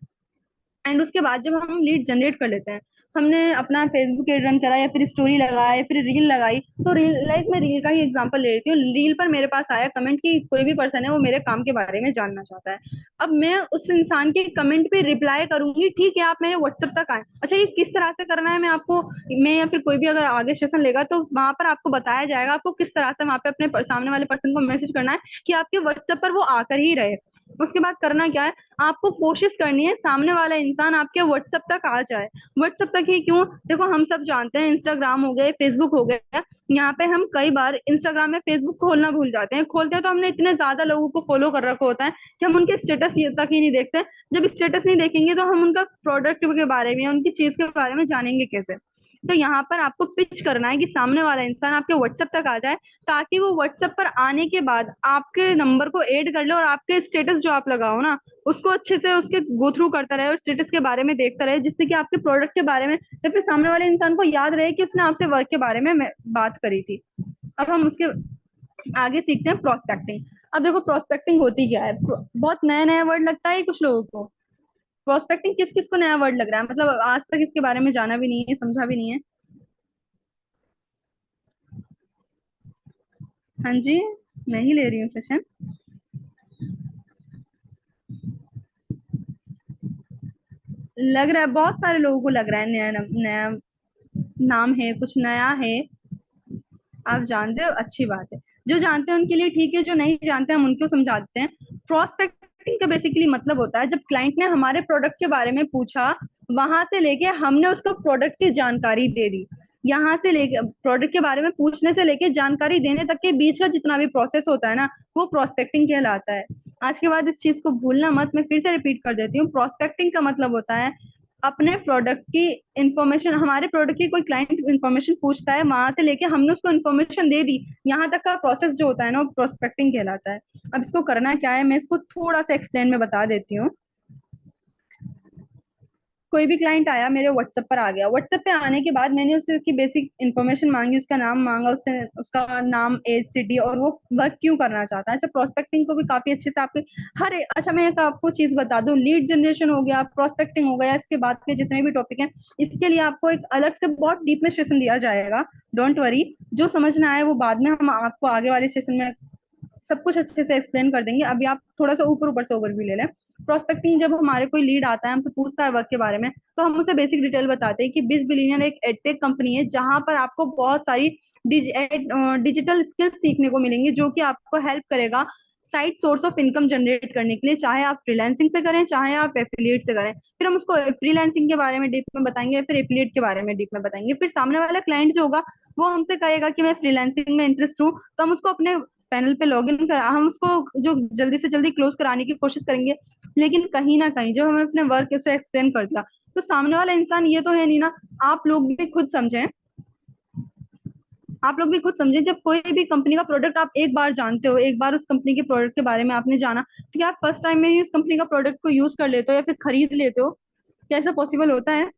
एंड उसके बाद जब हम लीड जनरेट कर लेते हैं, हमने अपना फेसबुक एड रन करा या फिर स्टोरी लगाया या फिर रील लगाई, तो रील, लाइक मैं रील का ही एग्जांपल ले लेती हूँ। रील पर मेरे पास आया कमेंट कि कोई भी पर्सन है वो मेरे काम के बारे में जानना चाहता है। अब मैं उस इंसान के कमेंट पे रिप्लाई करूंगी, ठीक है आप मेरे व्हाट्सएप तक आए। अच्छा, ये किस तरह से करना है, मैं या फिर कोई भी अगर आगे सेशन लेगा तो वहां पर आपको बताया जाएगा आपको किस तरह से वहां पे अपने सामने वाले पर्सन को मैसेज करना है कि आपके व्हाट्सएप पर वो आकर ही रहे। उसके बाद करना क्या है, आपको कोशिश करनी है सामने वाला इंसान आपके व्हाट्सएप तक आ जाए। व्हाट्सएप तक ही क्यों? देखो हम सब जानते हैं, इंस्टाग्राम हो गए, फेसबुक हो गया, यहाँ पे हम कई बार इंस्टाग्राम में फेसबुक खोलना भूल जाते हैं। खोलते हैं तो हमने इतने ज्यादा लोगों को फॉलो कर रखा होता है कि हम उनके स्टेटस तक ही नहीं देखते। जब स्टेटस नहीं देखेंगे तो हम उनका प्रोडक्ट के बारे में, उनकी चीज के बारे में जानेंगे कैसे? तो यहाँ पर आपको पिच करना है कि सामने वाला इंसान आपके व्हाट्सएप तक आ जाए, ताकि वो व्हाट्सएप पर आने के बाद आपके नंबर को ऐड कर ले और आपके स्टेटस जो आप लगाओ ना, उसको अच्छे से उसके गो थ्रू करता रहे और स्टेटस के बारे में देखता रहे, जिससे कि आपके प्रोडक्ट के बारे में या फिर सामने वाले इंसान को याद रहे कि उसने आपसे वर्क के बारे में बात करी थी। अब हम उसके आगे सीखते हैं प्रोस्पेक्टिंग। अब देखो प्रोस्पेक्टिंग होती क्या है, बहुत नया नया वर्ड लगता है कुछ लोगों को। प्रोस्पेक्टिंग किस किस को नया वर्ड लग रहा है, मतलब आज तक इसके बारे में जाना भी नहीं है, समझा भी नहीं है? हाँ जी, मैं ही ले रही हूँ सेशन। लग रहा है बहुत सारे लोगों को लग रहा है नया नया नाम है, कुछ नया है। आप जानते हो, अच्छी बात है। जो जानते हैं उनके लिए ठीक है, जो नहीं जानते हम उनको समझा देते हैं। प्रोस्पेक्टिंग का बेसिकली मतलब होता है, जब क्लाइंट ने हमारे प्रोडक्ट के बारे में पूछा, वहां से लेके हमने उसको प्रोडक्ट की जानकारी दे दी। यहाँ से लेके प्रोडक्ट के बारे में पूछने से लेके जानकारी देने तक के बीच का जितना भी प्रोसेस होता है ना, वो प्रोस्पेक्टिंग कहलाता है। आज के बाद इस चीज को भूलना मत, मैं फिर से रिपीट कर देती हूँ। प्रोस्पेक्टिंग का मतलब होता है अपने प्रोडक्ट की इंफॉर्मेशन, हमारे प्रोडक्ट की कोई क्लाइंट इंफॉर्मेशन पूछता है, वहां से लेके हमने उसको इंफॉर्मेशन दे दी, यहाँ तक का प्रोसेस जो होता है ना, वो प्रोस्पेक्टिंग कहलाता है। अब इसको करना क्या है, मैं इसको थोड़ा सा एक्सप्लेन में बता देती हूँ। कोई भी क्लाइंट आया मेरे व्हाट्सएप पर आ गया, व्हाट्सएप पे आने के बाद मैंने उससे की बेसिक इन्फॉर्मेशन मांगी, उसका नाम मांगा, उससे उसका नाम, एज, सिटी और वो वर्क क्यों करना चाहता है। अच्छा, प्रोस्पेक्टिंग को भी काफी अच्छे से आपके अच्छा मैं एक आपको चीज बता दूं, लीड जनरेशन हो गया, प्रोस्पेक्टिंग हो गया, इसके बाद के जितने भी टॉपिक हैं, इसके लिए आपको एक अलग से बहुत डीप में सेशन दिया जाएगा। डोंट वरी, जो समझना है वो बाद में हम आपको आगे वाले सेशन में सब कुछ अच्छे से एक्सप्लेन कर देंगे। अभी आप थोड़ा सा ऊपर ऊपर से ओवरव्यू ले लें। प्रोस्पेक्टिंग, जब हमारे कोई लीड आता है हमसे पूछता है वर्क के बारे में, तो हम उसे बेसिक डिटेल बताते हैं कि बिज बिलियनर एक एडटेक कंपनी है, जहां पर आपको बहुत सारी डिजिटल स्किल्स सीखने को मिलेंगी, जो कि आपको हेल्प करेगा side source of income generate करने के लिए, चाहे आप फ्रीलांसिंग से करें चाहे आप एफिलिएट से करें। फिर हम उसको फ्रीलांसिंग के बारे में डीप में बताएंगे, फिर एफिलिएट के बारे में डीप में बताएंगे। फिर सामने वाला क्लाइंट जो होगा वो हमसे कहेगा कि मैं फ्रीलांसिंग में इंटरेस्ट हूँ, तो हम उसको अपने पैनल पे लॉग इन करा, हम उसको जो जल्दी से जल्दी क्लोज कराने की कोशिश करेंगे। लेकिन कहीं ना कहीं जब हमें अपने वर्क उसे एक्सप्लेन कर दिया, तो सामने वाला इंसान ये तो है नहीं ना, आप लोग भी खुद समझें, आप लोग भी खुद समझें, जब कोई भी कंपनी का प्रोडक्ट आप एक बार जानते हो, एक बार उस कंपनी के प्रोडक्ट के बारे में आपने जाना, तो क्या आप फर्स्ट टाइम में ही उस कंपनी का प्रोडक्ट को यूज कर लेते हो या फिर खरीद लेते हो? क्या ऐसा पॉसिबल होता है?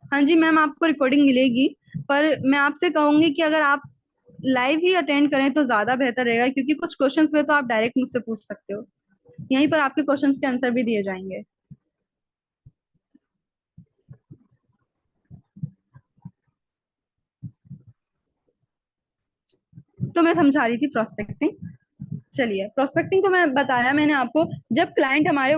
हाँ जी मैम, आपको रिकॉर्डिंग मिलेगी, पर मैं आपसे कहूंगी कि अगर आप लाइव ही अटेंड करें तो ज्यादा बेहतर रहेगा, क्योंकि कुछ क्वेश्चंस में तो आप डायरेक्ट मुझसे पूछ सकते हो, यहीं पर आपके क्वेश्चंस के आंसर भी दिए जाएंगे। तो मैं समझा रही थी प्रोस्पेक्टिंग। चलिए, प्रोस्पेक्टिंग तो मैं बताया मैंने आपको। जब क्लाइंट हमारे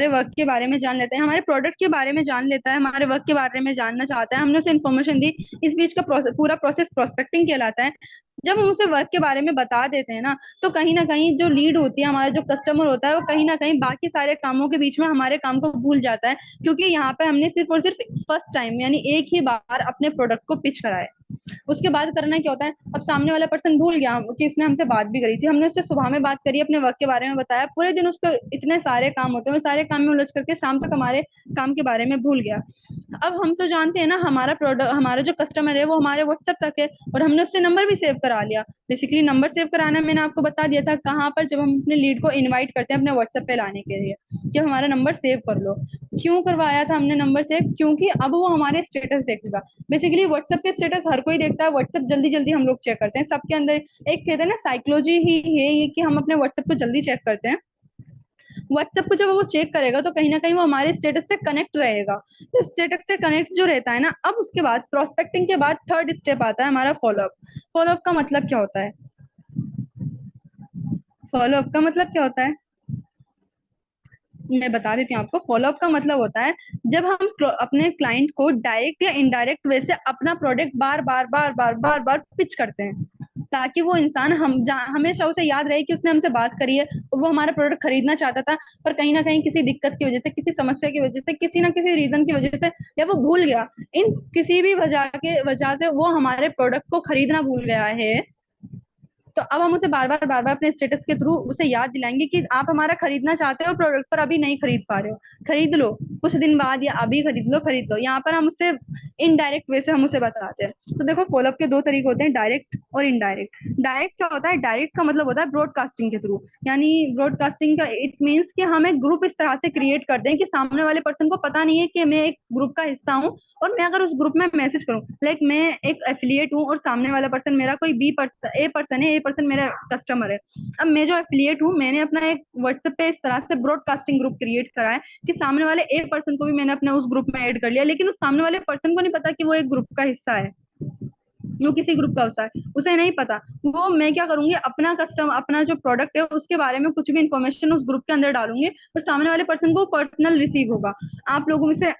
वर्क के बारे में जान लेता है, हमारे प्रोडक्ट के बारे में जान लेता है, हमारे वर्क के बारे में जानना चाहता है, हमने उसे इन्फॉर्मेशन दी, इस बीच का पूरा प्रोसेस प्रोस्पेक्टिंग कहलाता है। जब हम उसे वर्क के बारे में बता देते हैं ना, तो कहीं ना कहीं जो लीड होती है, हमारा जो कस्टमर होता है, वो कहीं ना कहीं बाकी सारे कामों के बीच में हमारे काम को भूल जाता है, क्योंकि यहाँ पे हमने सिर्फ और सिर्फ फर्स्ट टाइम यानी एक ही बार अपने प्रोडक्ट को पिच करा है। उसके बाद करना क्या होता है, अब सामने वाला पर्सन भूल गया कि उसने हमसे बात भी करी थी, हमने उससे सुबह में बात करी, अपने वर्क के बारे में बताया, पूरे दिन उसको इतने सारे काम होते हैं, वो सारे काम में उलझ करके शाम तक हमारे काम के बारे में भूल गया। अब हम तो जानते हैं ना, हमारा प्रोडक्ट, हमारा जो कस्टमर है वो हमारे व्हाट्सएप तक है, और हमने उससे नंबर भी सेव करा लिया। बेसिकली नंबर सेव कराना मैंने आपको बता दिया था कहाँ पर, जब हम अपने लीड को इनवाइट करते हैं अपने व्हाट्सएप पे लाने के लिए, कि हमारा नंबर सेव कर लो। क्यों करवाया था हमने नंबर सेव, क्योंकि अब वो हमारे स्टेटस देखेगा। बेसिकली व्हाट्सएप के स्टेटस हर कोई देखता है, व्हाट्सएप जल्दी जल्दी हम लोग चेक करते हैं, सबके अंदर एक कहते हैं ना साइकोलॉजी ही है ये, कि हम अपने व्हाट्सएप को जल्दी चेक करते हैं। व्हाट्सएप को जब वो चेक करेगा तो कहीं ना कहीं वो हमारे स्टेटस से कनेक्ट रहेगा, तो स्टेटस से कनेक्ट जो रहता है ना, अब उसके बाद प्रोस्पेक्टिंग के बाद थर्ड स्टेप आता है हमारा फॉलोअप। फॉलोअप का मतलब क्या होता है? फॉलोअप का मतलब क्या होता है, मैं बता देती हूँ आपको। फॉलोअप का मतलब होता है जब हम अपने क्लाइंट को डायरेक्ट या इनडायरेक्ट वे से अपना प्रोडक्ट बार बार बार बार बार बार पिच करते हैं, ताकि वो इंसान हमेशा उसे याद रहे कि उसने हमसे बात करी है और वो हमारा प्रोडक्ट खरीदना चाहता था, पर कहीं ना कहीं किसी दिक्कत की वजह से, किसी समस्या की वजह से, किसी ना किसी रीजन की वजह से, या वो भूल गया, इन किसी भी वजह से वो हमारे प्रोडक्ट को खरीदना भूल गया है, तो अब हम उसे बार बार अपने स्टेटस के थ्रू उसे याद दिलाएंगे कि आप हमारा खरीदना चाहते हो प्रोडक्ट, पर अभी नहीं खरीद पा रहे हो, खरीद लो कुछ दिन बाद, या अभी खरीद लो। यहाँ पर हम उससे इनडायरेक्ट वे से हम उसे बताते हैं। तो देखो, फॉलोअप के दो तरीके होते हैं, डायरेक्ट और इनडायरेक्ट। डायरेक्ट क्या होता है? डायरेक्ट का मतलब होता है ब्रॉडकास्टिंग के थ्रू, यानी ब्रॉडकास्टिंग का इट मीन्स कि हम एक ग्रुप इस तरह से क्रिएट कर दें कि सामने वाले पर्सन को पता नहीं है कि मैं एक ग्रुप का हिस्सा हूँ, और मैं अगर उस ग्रुप में मैसेज करूँ, लाइक मैं एक एफिलिएट हूँ और सामने वाला पर्सन मेरा कोई बी पर्सन, ए पर्सन है, ए पर्सन मेरा कस्टमर है। अब मैं जो एफिलिएट हूँ, मैंने अपना एक व्हाट्सएप पे इस तरह से ब्रॉडकास्टिंग ग्रुप क्रिएट करा है कि सामने वाले ए पर्सन को भी मैंने अपने उस ग्रुप में ऐड कर लिया, लेकिन उस सामने वाले पर्सन को नहीं पता कि वो एक ग्रुप का हिस्सा है, वो किसी ग्रुप का होता है, उसे नहीं पता। वो मैं क्या करूंगी, अपना कस्टम अपना जो प्रोडक्ट है उसके बारे में कुछ भी इन्फॉर्मेशन उस ग्रुप के अंदर डालूंगी, और सामने वाले पर्सन को पर्सनल रिसीव होगा। आप लोगों में से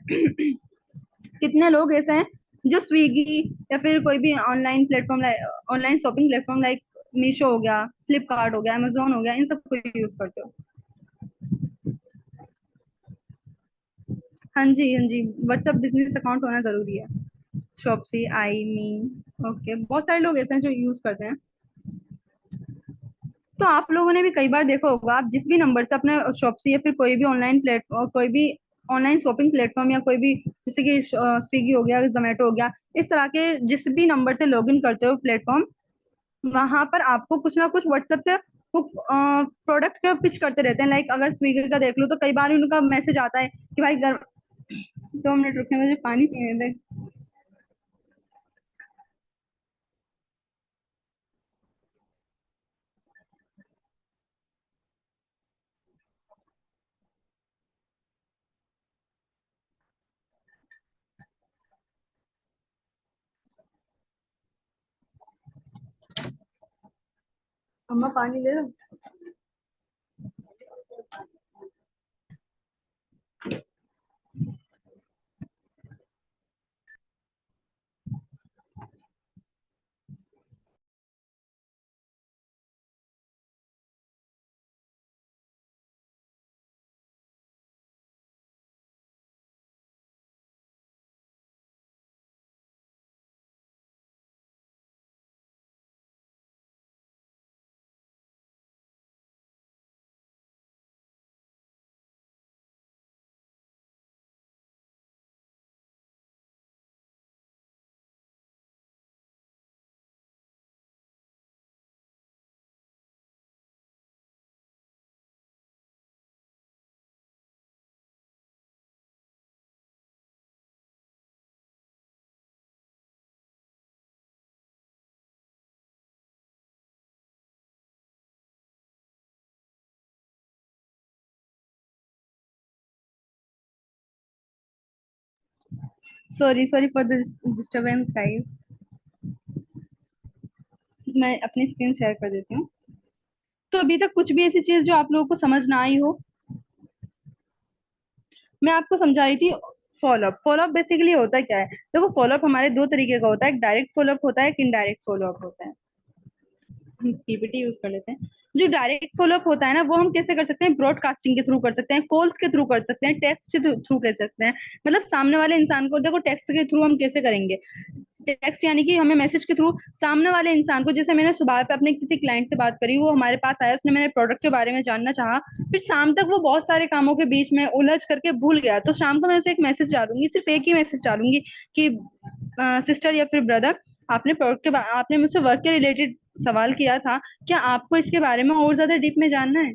कितने लोग ऐसे हैं जो स्विगी या फिर कोई भी online platform, online shopping platform like Meesho हो गया, फ्लिपकार्ट हो गया, अमेजोन हो गया, इन सब को यूज करते हो? हाँ जी, हाँ जी, व्हाट्सएप बिजनेस अकाउंट होना जरूरी है। शॉपसी, आई मी, ओके, बहुत सारे लोग ऐसे हैं जो यूज करते हैं। तो आप लोगों ने भी कई बार देखा होगा, आप जिस भी नंबर से अपने शॉपसी या फिर कोई भी ऑनलाइन प्लेटफॉर्म, कोई भी ऑनलाइन शॉपिंग प्लेटफॉर्म, या कोई भी जैसे कि स्विगी हो गया, जोमेटो हो गया, इस तरह के जिस भी नंबर से लॉग इन करते हो प्लेटफॉर्म, वहां पर आपको कुछ ना कुछ व्हाट्सएप से वो प्रोडक्ट का पिच करते रहते हैं। लाइक अगर स्विगी का देख लो तो कई बार उनका मैसेज आता है कि भाई 2 मिनट रुकने, मुझे पानी पीने दे। अम्मा पानी दे दो। Sorry sorry for the disturbance guys, मैं अपनी स्क्रीन शेयर कर देती हूँ। तो अभी तक कुछ भी ऐसी चीज जो आप लोगों को समझ ना आई हो? मैं आपको समझा रही थी। फॉलोअप फॉलोअप बेसिकली होता क्या है? देखो, फॉलोअप हमारे दो तरीके का होता है, एक डायरेक्ट फॉलोअप होता है, एक इनडायरेक्ट फॉलोअप होता है। हम पीपीटी यूज कर लेते हैं। जो डायरेक्ट फॉलोअप होता है ना, वो हम कैसे कर सकते हैं? ब्रॉडकास्टिंग के थ्रू कर सकते हैं, कॉल्स के थ्रू कर सकते हैं, टेक्स्ट के थ्रू कर सकते हैं। मतलब सामने वाले इंसान को, देखो टेक्स्ट के थ्रू हम कैसे करेंगे? टेक्स्ट यानी कि हमें मैसेज के थ्रू सामने वाले इंसान को, जैसे मैंने सुबह पे अपने किसी क्लाइंट से बात करी, वो हमारे पास आया, उसने मेरे प्रोडक्ट के बारे में जानना चाहा, फिर शाम तक वो बहुत सारे कामों के बीच में उलझ करके भूल गया, तो शाम को मैं उसे एक मैसेज डालूंगी, सिर्फ एक ही मैसेज डालूंगी कि सिस्टर या फिर ब्रदर, आपने मुझसे वर्क के रिलेटेड सवाल किया था, क्या आपको इसके बारे में और ज्यादा डीप में जानना है?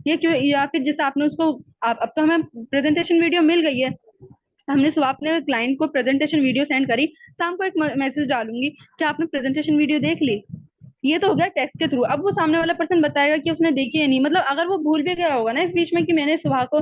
ये क्यों? या फिर जैसे आपने उसको, आप अब तो हमें प्रेजेंटेशन वीडियो मिल गई है, हमने सुबह अपने क्लाइंट को प्रेजेंटेशन वीडियो सेंड करी, शाम को एक मैसेज डालूंगी कि आपने प्रेजेंटेशन वीडियो देख ली। ये तो हो गया टेक्स्ट के थ्रू। अब वो सामने वाला पर्सन बताएगा कि उसने देखी है नहीं, मतलब अगर वो भूल भी गया होगा ना इस बीच में कि मैंने सुबह को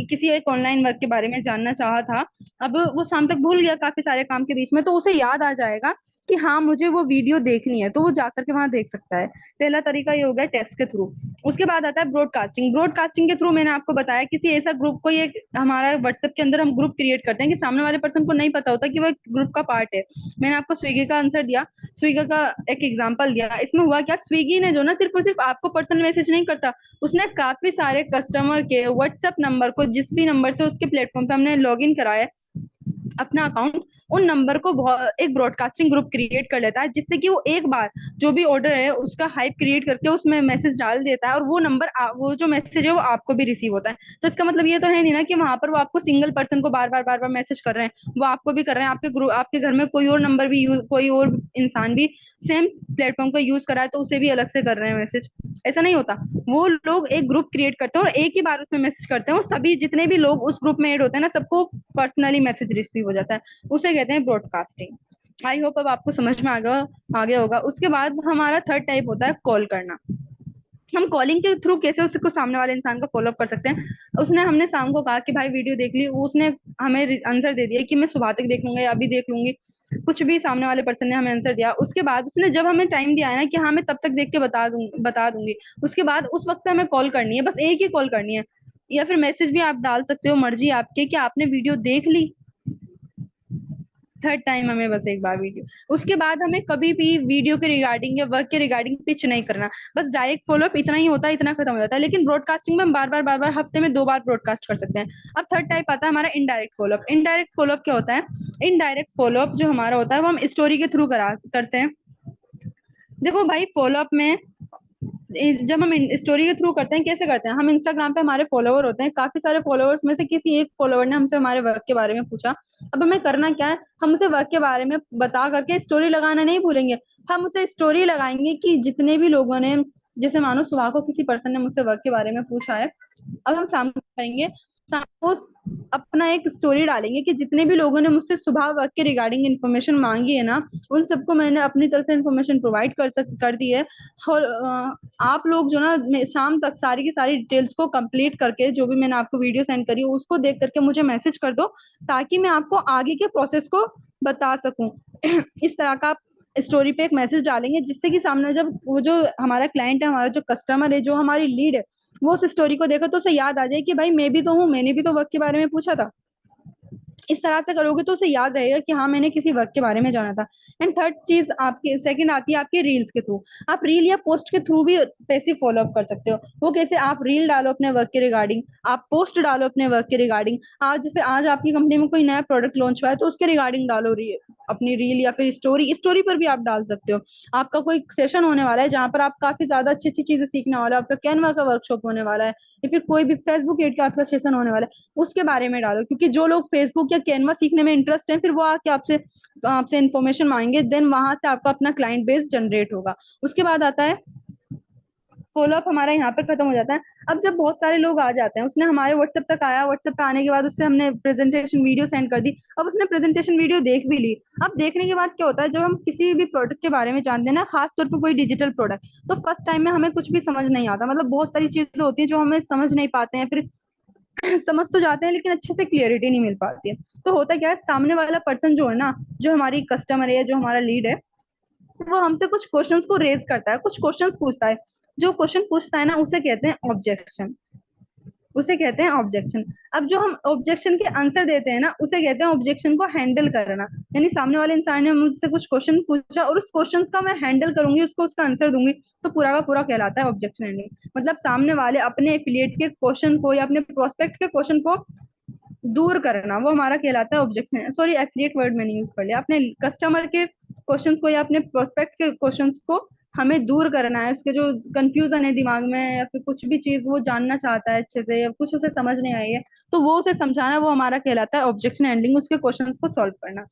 किसी एक ऑनलाइन वर्क के बारे में जानना चाहा था, अब वो शाम तक भूल गया काफी सारे काम के बीच में, तो उसे याद आ जाएगा कि हाँ मुझे वो वीडियो देखनी है, तो वो जाकर के वहां देख सकता है। पहला तरीका ये हो गया टेक्स्ट के थ्रू। उसके बाद आता है ब्रॉडकास्टिंग। ब्रॉडकास्टिंग के थ्रू मैंने आपको बताया, किसी ऐसा ग्रुप को, ये हमारा व्हाट्सएप के अंदर हम ग्रुप क्रिएट करते हैं कि सामने वाले पर्सन को नहीं पता होता कि वो ग्रुप का पार्ट है। मैंने आपको स्विगी का आंसर दिया, स्विगी का एक एग्जांपल दिया। इसमें हुआ क्या, स्विगी ने जो ना सिर्फ और सिर्फ आपको पर्सनल मैसेज नहीं करता, उसने काफी सारे कस्टमर के व्हाट्सएप नंबर को, जिस भी नंबर से उसके प्लेटफॉर्म पे हमने लॉग इन कराया अपना अकाउंट, उन नंबर को एक ब्रॉडकास्टिंग ग्रुप क्रिएट कर लेता है, जिससे कि वो एक बार जो भी ऑर्डर है उसका हाइप क्रिएट करके उसमें मैसेज डाल देता है, और वो नंबर, वो जो मैसेज है वो आपको भी रिसीव होता है। तो इसका मतलब ये तो है नहीं ना कि वहां पर वो आपको सिंगल पर्सन को बार बार मैसेज कर रहे हैं, वो आपको भी कर रहे हैं, आपके ग्रुप, आपके घर में कोई और नंबर भी यूज, कोई और इंसान भी सेम प्लेटफॉर्म को यूज कर रहा है, तो उसे भी अलग से कर रहे हैं मैसेज। ऐसा नहीं होता। वो लोग एक ग्रुप क्रिएट करते हैं और एक ही बार उसमें मैसेज करते हैं, और सभी जितने भी लोग उस ग्रुप में ऐड होते हैं ना, सबको पर्सनली मैसेज रिसीव हो जाता है। उसे कहते हैं ब्रॉडकास्टिंग। आई होप अब आपको समझ में आ गया होगा। उसके बाद हमारा थर्ड टाइप होता है कॉल करना। हम कॉलिंग के थ्रू कैसे उसको, सामने वाले इंसान को फॉलो अप कर सकते हैं? उसने, हमने शाम को कहा कि भाई वीडियो देख ली, उसने हमें आंसर दे दिया कि मैं सुबह तक देख लूंगा या अभी देख लूंगी, कुछ भी सामने वाले पर्सन ने हमें आंसर दिया। उसके बाद उसने जब हमें टाइम दिया है ना कि हाँ मैं तब तक देख के बता दूंगी, उसके बाद उस वक्त हमें कॉल करनी है, बस एक ही कॉल करनी है। या फिर मैसेज भी आप डाल सकते हो, मर्जी आपकी, कि आपने वीडियो देख ली। थर्ड टाइम हमें बस एक बार वीडियो। उसके बाद हमें कभी भी वीडियो के रिगार्डिंग या वर्क के रिगार्डिंग पिच नहीं करना। बस डायरेक्ट फॉलोअप इतना ही होता है, इतना खत्म हो जाता है। लेकिन ब्रॉडकास्टिंग में हम बार बार हफ्ते में 2 बार ब्रॉडकास्ट कर सकते हैं। अब थर्ड टाइप आता है हमारा इनडायरेक्ट फॉलोअप। इनडायरेक्ट फॉलोअप क्या होता है? इनडायरेक्ट फॉलोअप जो हमारा होता है वो हम स्टोरी के थ्रू करा करते हैं। देखो भाई, फॉलोअप में जब हम स्टोरी के थ्रू करते हैं, कैसे करते हैं? हम इंस्टाग्राम पे, हमारे फॉलोवर होते हैं काफी सारे, फॉलोवर्स में से किसी एक फॉलोवर ने हमसे हमारे वर्क के बारे में पूछा। अब हमें करना क्या है? हम उसे वर्क के बारे में बता करके स्टोरी लगाना नहीं भूलेंगे। हम उसे स्टोरी लगाएंगे कि जितने भी लोगों ने, जैसे मानो सुबह को किसी पर्सन ने मुझसे वर्क के बारे में पूछा है, अब हम शाम को करेंगे, शाम को अपना एक स्टोरी डालेंगे कि जितने भी लोगों ने मुझसे सुबह वर्क के रिगार्डिंग इन्फॉर्मेशन मांगी है ना, उन सबको मैंने अपनी तरफ से इन्फॉर्मेशन प्रोवाइड कर दी है। और आप लोग जो ना शाम तक सारी की सारी डिटेल्स को कंप्लीट करके, जो भी मैंने आपको वीडियो सेंड करी उसको देख करके मुझे मैसेज कर दो, ताकि मैं आपको आगे के प्रोसेस को बता सकूं। इस तरह का आप स्टोरी पे एक मैसेज डालेंगे, जिससे कि सामने जब वो जो हमारा क्लाइंट है, हमारा जो कस्टमर है, जो हमारी लीड है, वो उस स्टोरी को देखो तो उसे याद आ जाए कि भाई मैं भी तो हूँ, मैंने भी तो वर्क के बारे में पूछा था। इस तरह से करोगे तो उसे याद रहेगा कि हाँ मैंने किसी वर्क के बारे में जाना था। एंड थर्ड चीज आपके, सेकंड आती है आपके रील्स के थ्रू। आप रील या पोस्ट के थ्रू भी पैसिव फॉलो अप कर सकते हो। वो कैसे? आप रील डालो अपने वर्क के रिगार्डिंग, आप पोस्ट डालो अपने वर्क के रिगार्डिंग। आज जैसे आज आपकी कंपनी में कोई नया प्रोडक्ट लॉन्च हुआ है, तो उसके रिगार्डिंग डालो अपनी रील, या फिर स्टोरी, स्टोरी पर भी आप डाल सकते हो। आपका कोई सेशन होने वाला है जहां पर आप काफी ज्यादा अच्छी अच्छी चीजें सीखने वाले हो, आपका कैनवा का वर्कशॉप होने वाला है, या फिर कोई भी फेसबुक एड का आपका सेशन होने वाला है, उसके बारे में डालो। क्योंकि जो लोग फेसबुक या कैनवा सीखने में इंटरेस्ट है, फिर वो आके आपसे आपसे इन्फॉर्मेशन मांगेंगे, देन वहां से आपका अपना क्लाइंट बेस जनरेट होगा। उसके बाद आता है फॉलोअप, हमारा यहाँ पर खत्म हो जाता है। अब जब बहुत सारे लोग आ जाते हैं, उसने हमारे व्हाट्सएप तक आया, व्हाट्सएप पे आने के बाद उससे हमने प्रेजेंटेशन वीडियो सेंड कर दी, अब उसने प्रेजेंटेशन वीडियो देख भी ली। अब देखने के बाद क्या होता है, जब हम किसी भी प्रोडक्ट के बारे में जानते हैं ना, खासतौर पर कोई डिजिटल प्रोडक्ट, तो फर्स्ट टाइम में हमें कुछ भी समझ नहीं आता, मतलब बहुत सारी चीजें होती है जो हमें समझ नहीं पाते हैं, फिर समझ तो जाते हैं लेकिन अच्छे से क्लियरिटी नहीं मिल पाती है। तो होता क्या है, सामने वाला पर्सन जो है ना, जो हमारी कस्टमर है, जो हमारा लीड है, वो हमसे कुछ क्वेश्चंस को रेज करता है, कुछ क्वेश्चंस पूछता है। जो क्वेश्चन पूछता है ना उसे कहते हैं ऑब्जेक्शन, उसे कहते हैं ऑब्जेक्शन। अब जो हम ऑब्जेक्शन के आंसर देते हैं ना उसे कहते हैं ऑब्जेक्शन को हैंडल करना। यानी सामने वाले इंसान ने मुझसे कुछ क्वेश्चन पूछा और उस क्वेश्चन का मैं हैंडल करूंगी, उसको उसका आंसर दूंगी, तो पूरा का पूरा कहलाता है ऑब्जेक्शन हैंडलिंग। मतलब सामने वाले अपने एफिलिएट के क्वेश्चन को या अपने प्रोस्पेक्ट के क्वेश्चन को दूर करना, वो हमारा कहलाता है ऑब्जेक्शन। सॉरी, एफिलिएट वर्ड मैंने यूज कर लिया। अपने कस्टमर के क्वेश्चंस को या अपने प्रोस्पेक्ट के क्वेश्चंस को हमें दूर करना है, उसके जो कंफ्यूजन है दिमाग में या फिर कुछ भी चीज वो जानना चाहता है अच्छे से या कुछ उसे समझ नहीं आई है, तो वो उसे समझाना, वो हमारा कहलाता है ऑब्जेक्शन हैंडलिंग, उसके क्वेश्चंस को सॉल्व करना।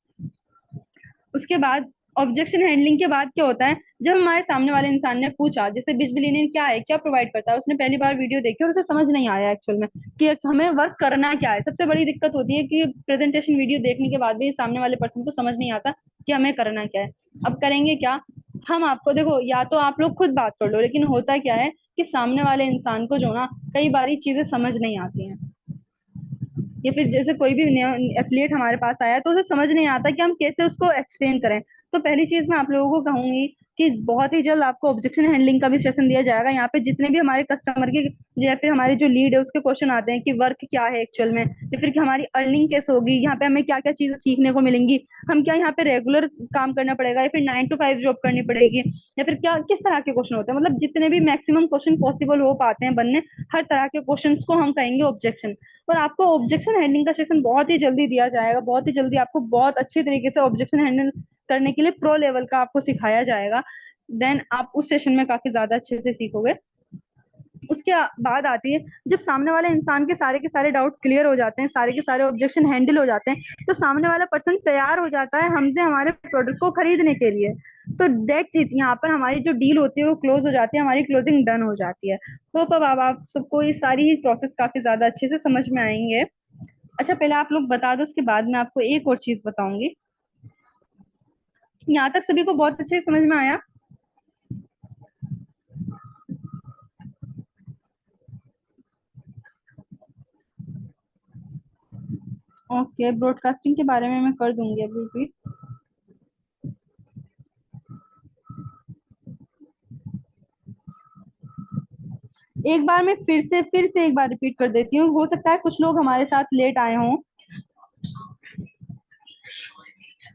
उसके बाद ऑब्जेक्शन हैंडलिंग के बाद क्या होता है, जब हमारे सामने वाले इंसान ने पूछा, जैसे बिजबिलियन क्या है, क्या प्रोवाइड करता है, उसने पहली बार वीडियो देखी और उसे समझ नहीं आया एक्चुअल में कि हमें वर्क करना क्या है। सबसे बड़ी दिक्कत होती है कि प्रेजेंटेशन वीडियो देखने के बाद भी सामने वाले पर्सन को समझ नहीं आता कि हमें करना क्या है। अब करेंगे क्या, हम आपको देखो, या तो आप लोग खुद बात कर लो, लेकिन होता क्या है कि सामने वाले इंसान को जो ना कई बारी चीजें समझ नहीं आती हैं, या फिर जैसे कोई भी एथलीट हमारे पास आया तो उसे समझ नहीं आता कि हम कैसे उसको एक्सप्लेन करें। तो पहली चीज मैं आप लोगों को कहूंगी कि बहुत ही जल्द आपको ऑब्जेक्शन हैंडलिंग का भी सेशन दिया जाएगा। यहाँ पे जितने भी हमारे कस्टमर के या फिर हमारे जो लीड है उसके क्वेश्चन आते हैं कि वर्क क्या है एक्चुअल में, या फिर कि हमारी अर्निंग कैसे होगी, यहाँ पे हमें क्या क्या चीजें सीखने को मिलेंगी, हम क्या यहाँ पे रेगुलर काम करना पड़ेगा या फिर 9 to 5 जॉब करनी पड़ेगी, या फिर क्या किस तरह के क्वेश्चन होते हैं, मतलब जितने भी मैक्सिमम क्वेश्चन पॉसिबल हो पाते हैं बनने, हर तरह के क्वेश्चन को हम कहेंगे ऑब्जेक्शन। और आपको ऑब्जेक्शन हैंडलिंग का सेशन बहुत ही जल्दी दिया जाएगा, बहुत ही जल्दी आपको बहुत अच्छे तरीके से ऑब्जेक्शन हैंडल करने के लिए प्रो लेवल का आपको सिखाया जाएगा। देन आप उस सेशन में काफी ज्यादा अच्छे से सीखोगे। उसके बाद आती है जब सामने वाले इंसान के सारे डाउट क्लियर हो जाते हैं, सारे के सारे ऑब्जेक्शन हैंडल हो जाते हैं, तो सामने वाला पर्सन तैयार हो जाता है हमसे हमारे प्रोडक्ट को खरीदने के लिए। तो दैट्स इट, यहाँ पर हमारी जो डील होती है वो क्लोज हो जाती है, हमारी क्लोजिंग डन हो जाती है। तो अब आप सबको ये सारी ही प्रोसेस काफी ज्यादा अच्छे से समझ में आएंगे। अच्छा, पहले आप लोग बता दो, उसके बाद मैं आपको एक और चीज बताऊंगी। यहाँ तक सभी को बहुत अच्छे से समझ में आया? ओके, ब्रॉडकास्टिंग के बारे में मैं कर दूंगी अभी भी। एक बार मैं फिर से एक बार रिपीट कर देती हूँ, हो सकता है कुछ लोग हमारे साथ लेट आए हों।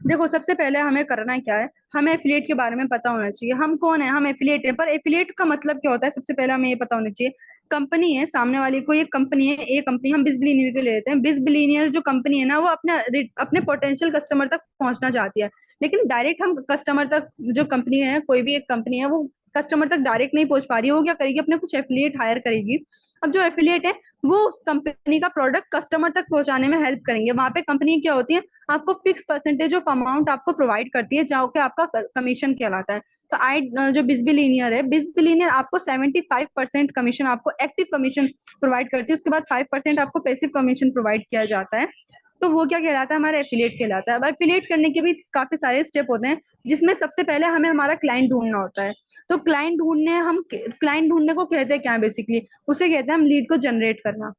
देखो, सबसे पहले हमें करना क्या है, हमें एफिलिएट के बारे में पता होना चाहिए। हम कौन है, हम एफिलिएट है, पर एफिलिएट का मतलब क्या होता है सबसे पहले हमें ये पता होना चाहिए। कंपनी है, सामने वाली कोई एक कंपनी है, एक कंपनी हम बिजबिलियनियर के ले लेते हैं। बिजबिलियनियर जो कंपनी है ना, वो अपने अपने पोटेंशियल कस्टमर तक पहुंचना चाहती है, लेकिन डायरेक्ट हम कस्टमर तक, जो कंपनी है, कोई भी एक कंपनी है, वो कस्टमर तक डायरेक्ट नहीं पहुंच पा रही है, वो क्या करेगी, अपने कुछ एफिलिएट हायर करेगी। अब जो एफिलिएट है वो उस कंपनी का प्रोडक्ट कस्टमर तक पहुंचाने में हेल्प करेंगे। वहां पे कंपनी क्या होती है, आपको फिक्स परसेंटेज ऑफ अमाउंट आपको प्रोवाइड करती है, जो कि आपका कमीशन कहलाता है। तो आई जो बिजबिलियनियर है, बिजबिलियनियर आपको 75% कमीशन, आपको एक्टिव कमीशन प्रोवाइड करती है, उसके बाद 5% आपको पैसिव कमीशन प्रोवाइड किया जाता है। तो वो क्या कहलाता है, हमारा एफिलिएट कहलाता है। अब एफिलिएट करने के भी काफी सारे स्टेप होते हैं, जिसमें सबसे पहले हमें हमारा क्लाइंट ढूंढना होता है। तो क्लाइंट ढूंढने को कहते हैं क्या है, बेसिकली उसे कहते हैं हम लीड को जनरेट करना।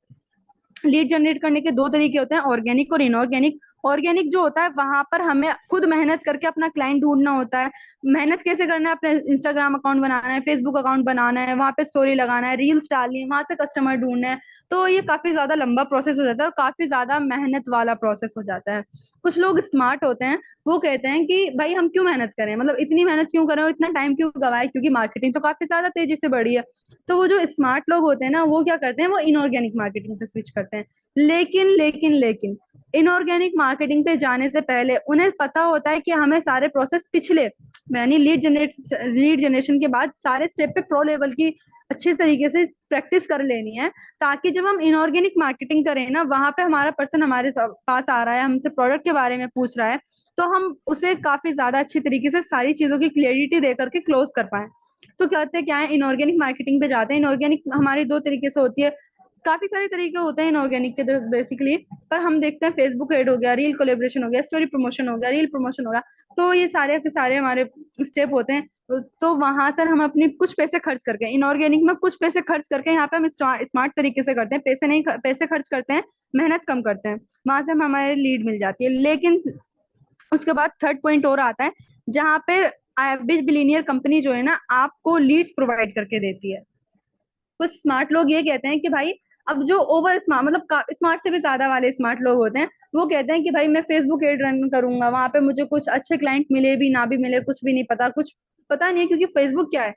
लीड जनरेट करने के दो तरीके होते हैं, ऑर्गेनिक और इनऑर्गेनिक। ऑर्गेनिक जो होता है वहां पर हमें खुद मेहनत करके अपना क्लाइंट ढूंढना होता है। मेहनत कैसे करना है, अपने इंस्टाग्राम अकाउंट बनाना है, फेसबुक अकाउंट बनाना है, वहां पे स्टोरी लगाना है, रील्स डालनी है, वहां से कस्टमर ढूंढना है। तो ये काफी ज्यादा लंबा प्रोसेस हो जाता है और काफी ज्यादा मेहनत वाला प्रोसेस हो जाता है। कुछ लोग स्मार्ट होते हैं, वो कहते हैं कि भाई हम क्यों मेहनत करें, मतलब इतनी मेहनत क्यों करें और इतना टाइम क्यों गवाए, क्योंकि मार्केटिंग तो काफी ज्यादा तेजी से बढ़ी है। तो वो जो स्मार्ट लोग होते हैं ना, वो क्या करते हैं, वो इनऑर्गेनिक मार्केटिंग पे स्विच करते हैं। लेकिन इनऑर्गेनिक मार्केटिंग पे जाने से पहले उन्हें पता होता है कि हमें सारे प्रोसेस पिछले, यानी लीड जनरेशन के बाद सारे स्टेप पे प्रो लेवल की अच्छे तरीके से प्रैक्टिस कर लेनी है, ताकि जब हम इनऑर्गेनिक मार्केटिंग करें ना, वहां पे हमारा पर्सन हमारे पास आ रहा है, हमसे प्रोडक्ट के बारे में पूछ रहा है, तो हम उसे काफी ज्यादा अच्छी तरीके से सारी चीजों की क्लियरिटी दे करके क्लोज कर पाए। तो कहते हैं क्या है, इनऑर्गेनिक मार्केटिंग पे जाते हैं। इनऑर्गेनिक हमारी दो तरीके से होती है, काफी सारे तरीके होते हैं इनऑर्गेनिक के बेसिकली, पर हम देखते हैं फेसबुक एड हो गया, रील कोलेब्रेशन हो गया, स्टोरी प्रमोशन हो गया, रील प्रमोशन हो गया। तो ये सारे के सारे हमारे स्टेप होते हैं। तो वहां से हम अपने कुछ पैसे खर्च करके, इनऑर्गेनिक में कुछ पैसे खर्च करके, यहाँ पे हम स्मार्ट तरीके से करते हैं, पैसे खर्च करते हैं, मेहनत कम करते हैं, वहां से हम हमारे लीड मिल जाती है। लेकिन उसके बाद थर्ड पॉइंट और आता है, जहाँ पे बिज बिलीनियर कंपनी जो है ना आपको लीड्स प्रोवाइड करके देती है। कुछ स्मार्ट लोग ये कहते हैं कि भाई अब जो ओवर स्मार्ट मतलब स्मार्ट से भी ज्यादा वाले स्मार्ट लोग होते हैं, वो कहते हैं कि भाई मैं फेसबुक एड रन करूंगा, वहां पे मुझे कुछ अच्छे क्लाइंट मिले भी ना भी मिले कुछ भी नहीं पता, कुछ पता नहीं है, क्योंकि फेसबुक क्या है,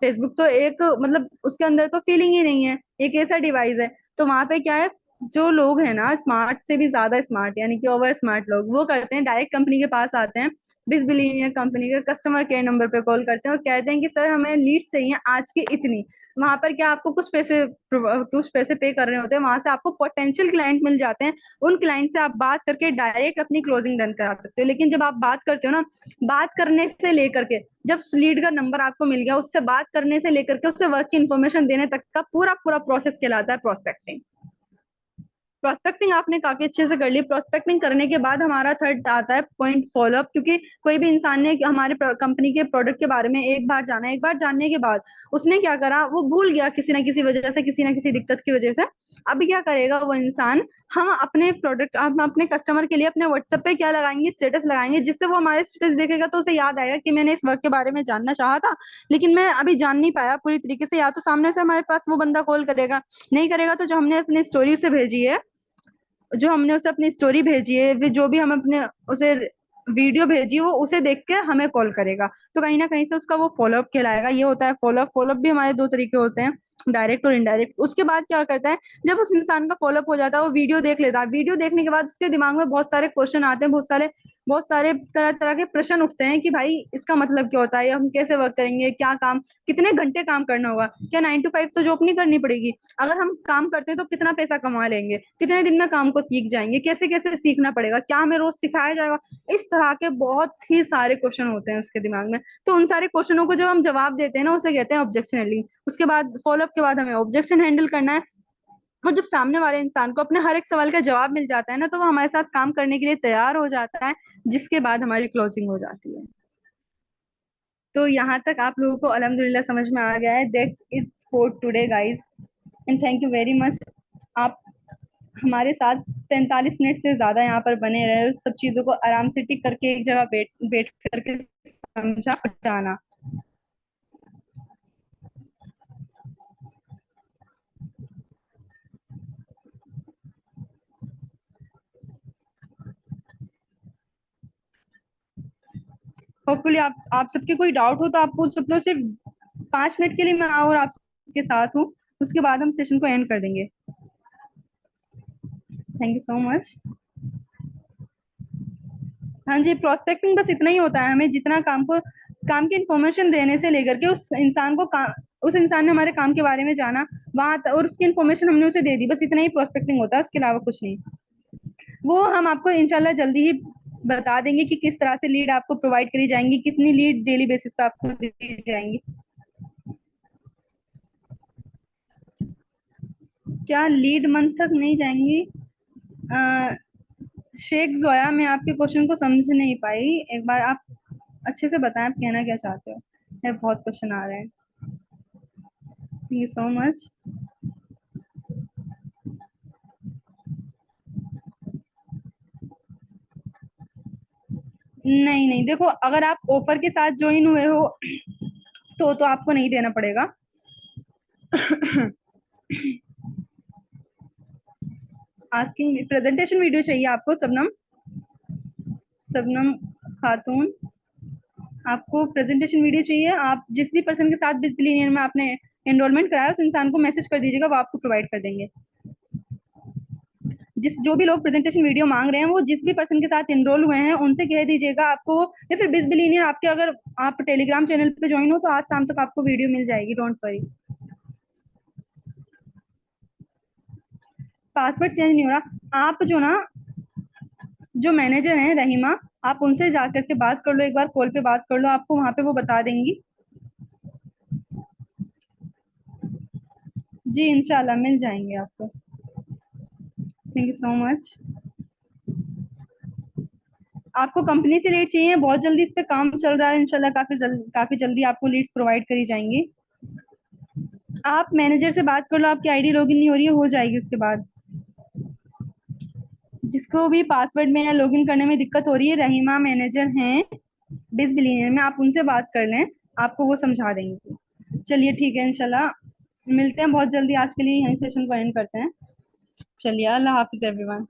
फेसबुक तो एक मतलब उसके अंदर तो फीलिंग ही नहीं है, एक ऐसा डिवाइस है। तो वहां पे क्या है, जो लोग हैं ना स्मार्ट से भी ज्यादा स्मार्ट यानी कि ओवर स्मार्ट लोग, वो करते हैं डायरेक्ट कंपनी के पास आते हैं, बिस बिलियनियर कंपनी के कस्टमर केयर नंबर पे कॉल करते हैं और कहते हैं कि सर हमें लीड्स चाहिए आज की इतनी। वहां पर क्या आपको कुछ पैसे पे कर रहे होते हैं, वहां से आपको पोटेंशियल क्लाइंट मिल जाते हैं, उन क्लाइंट से आप बात करके डायरेक्ट अपनी क्लोजिंग डन करा सकते हो। लेकिन जब आप बात करते हो ना, बात करने से लेकर के जब लीड का नंबर आपको मिल गया, उससे बात करने से लेकर के उससे वर्क की इन्फॉर्मेशन देने तक का पूरा पूरा प्रोसेस कहलाता है प्रोस्पेक्टिंग। प्रोस्पेक्टिंग आपने काफी अच्छे से कर ली। प्रोस्पेक्टिंग करने के बाद हमारा थर्ड आता है पॉइंट फॉलोअप, क्योंकि कोई भी इंसान ने हमारे कंपनी के प्रोडक्ट के बारे में एक बार जाना, एक बार जानने के बाद उसने क्या करा, वो भूल गया किसी ना किसी वजह से, किसी ना किसी दिक्कत की वजह से। अभी क्या करेगा वो इंसान, हम अपने कस्टमर के लिए अपने व्हाट्सएप पे क्या लगाएंगे, स्टेटस लगाएंगे, जिससे वो हमारे स्टेटस देखेगा तो उसे याद आएगा कि मैंने इस वर्क के बारे में जानना चाहा था लेकिन मैं अभी जान नहीं पाया पूरी तरीके से। या तो सामने से हमारे पास वो बंदा कॉल करेगा, नहीं करेगा तो जो हमने अपनी स्टोरी उसे भेजी है, जो हमने उसे अपनी स्टोरी भेजी है, जो भी हम अपने उसे वीडियो भेजी वो उसे देख के हमें कॉल करेगा। तो कहीं ना कहीं से उसका वो फॉलोअप कहलाएगा। ये होता है फॉलोअप। फॉलोअप भी हमारे दो तरीके होते हैं, डायरेक्ट और इनडायरेक्ट। उसके बाद क्या करता है, जब उस इंसान का फॉलोअप हो जाता है, वो वीडियो देख लेता है, वीडियो देखने के बाद उसके दिमाग में बहुत सारे क्वेश्चन आते हैं, बहुत सारे तरह तरह के प्रश्न उठते हैं कि भाई इसका मतलब क्या होता है, हम कैसे वर्क करेंगे, क्या काम, कितने घंटे काम करना होगा, क्या 9 to 5 तो जॉब नहीं करनी पड़ेगी, अगर हम काम करते हैं तो कितना पैसा कमा लेंगे, कितने दिन में काम को सीख जाएंगे, कैसे कैसे सीखना पड़ेगा, क्या हमें रोज सिखाया जाएगा। इस तरह के बहुत ही सारे क्वेश्चन होते हैं उसके दिमाग में। तो उन सारे क्वेश्चनों को जब हम जवाब देते हैं ना, उसे कहते हैं ऑब्जेक्शन हैंडलिंग। उसके बाद फॉलोअप के बाद हमें ऑब्जेक्शन हैंडल करना है। और जब सामने वाले इंसान को अपने हर एक सवाल का जवाब मिल जाता है ना, तो वो हमारे साथ काम करने के लिए तैयार हो जाता है, जिसके बाद हमारी क्लोजिंग हो जाती है। तो यहाँ तक आप लोगों को अल्हम्दुलिल्लाह समझ में आ गया है। That's it for today guys, and thank you very much. आप हमारे साथ 45 मिनट से ज्यादा यहाँ पर बने रहे, सब चीजों को आराम से टिक करके एक जगह बैठ बैठ करके समझा और जाना। होपफुली आप सबके कोई डाउट हो तो आप पूछ सकते हो। सिर्फ 5 मिनट के लिए मैं और आपके साथ हूँ, उसके बाद हम सेशन को एंड कर देंगे। Thank you so much. हाँ जी, प्रोस्पेक्टिंग बस इतना ही होता है, हमें जितना काम की इंफॉर्मेशन देने से लेकर के उस इंसान ने हमारे काम के बारे में जाना वहां और उसकी इन्फॉर्मेशन हमने उसे दे दी, बस इतना ही प्रोस्पेक्टिंग होता है, उसके अलावा कुछ नहीं। वो हम आपको इंशाल्लाह जल्दी ही बता देंगे कि किस तरह से लीड आपको प्रोवाइड करी जाएंगी, कितनी लीड डेली बेसिस पे आपको दी जाएंगी। क्या लीड मंथ तक नहीं जाएंगी? अ, शेख जोया, मैं आपके क्वेश्चन को समझ नहीं पाई, एक बार आप अच्छे से बताएं आप कहना क्या चाहते हो। मेरे बहुत क्वेश्चन आ रहे हैं। Thank you so much. नहीं नहीं, देखो अगर आप ऑफर के साथ ज्वाइन हुए हो तो आपको नहीं देना पड़ेगा। आस्किंग प्रेजेंटेशन वीडियो चाहिए आपको सबनम, सबनम खातून, आपको प्रेजेंटेशन वीडियो चाहिए। आप जिस भी पर्सन के साथ बिजनेस में आपने एनरोलमेंट कराया उस इंसान को मैसेज कर दीजिएगा, वो आपको प्रोवाइड कर देंगे। जो भी लोग प्रेजेंटेशन वीडियो मांग रहे हैं वो जिस भी पर्सन के साथ एनरोल हुए हैं उनसे कह दीजिएगा आपको, या फिर बिज बिलीनियर आपके अगर आप टेलीग्राम चैनल पे ज्वाइन हो तो आज शाम तक आपको वीडियो मिल जाएगी, डोंट वरी। पासवर्ड चेंज नहीं हो रहा। आप जो ना जो मैनेजर हैं रहीमा, आप उनसे जा करके बात कर लो, एक बार कॉल पे बात कर लो, आपको वहां पे वो बता देंगी। जी इंशाल्लाह मिल जाएंगे आपको। Thank you so much. आपको कंपनी से लीड चाहिए? बहुत जल्दी इस पे काम चल रहा है, इंशाल्लाह काफी जल्दी आपको लीड्स प्रोवाइड करी जाएंगी। आप मैनेजर से बात कर लो, आपकी आईडी लॉगिन नहीं हो रही है, हो जाएगी उसके बाद। जिसको भी पासवर्ड में या लॉगिन करने में दिक्कत हो रही है, रहीमा मैनेजर हैं, बिलियनियर में, आप उनसे बात कर लें, आपको वो समझा देंगे। चलिए ठीक है, इंशाल्लाह मिलते हैं बहुत जल्दी। आज के लिए यहीं सेशन को एंड करते हैं। चलिए, अल्लाह हाफिज एवरीवन।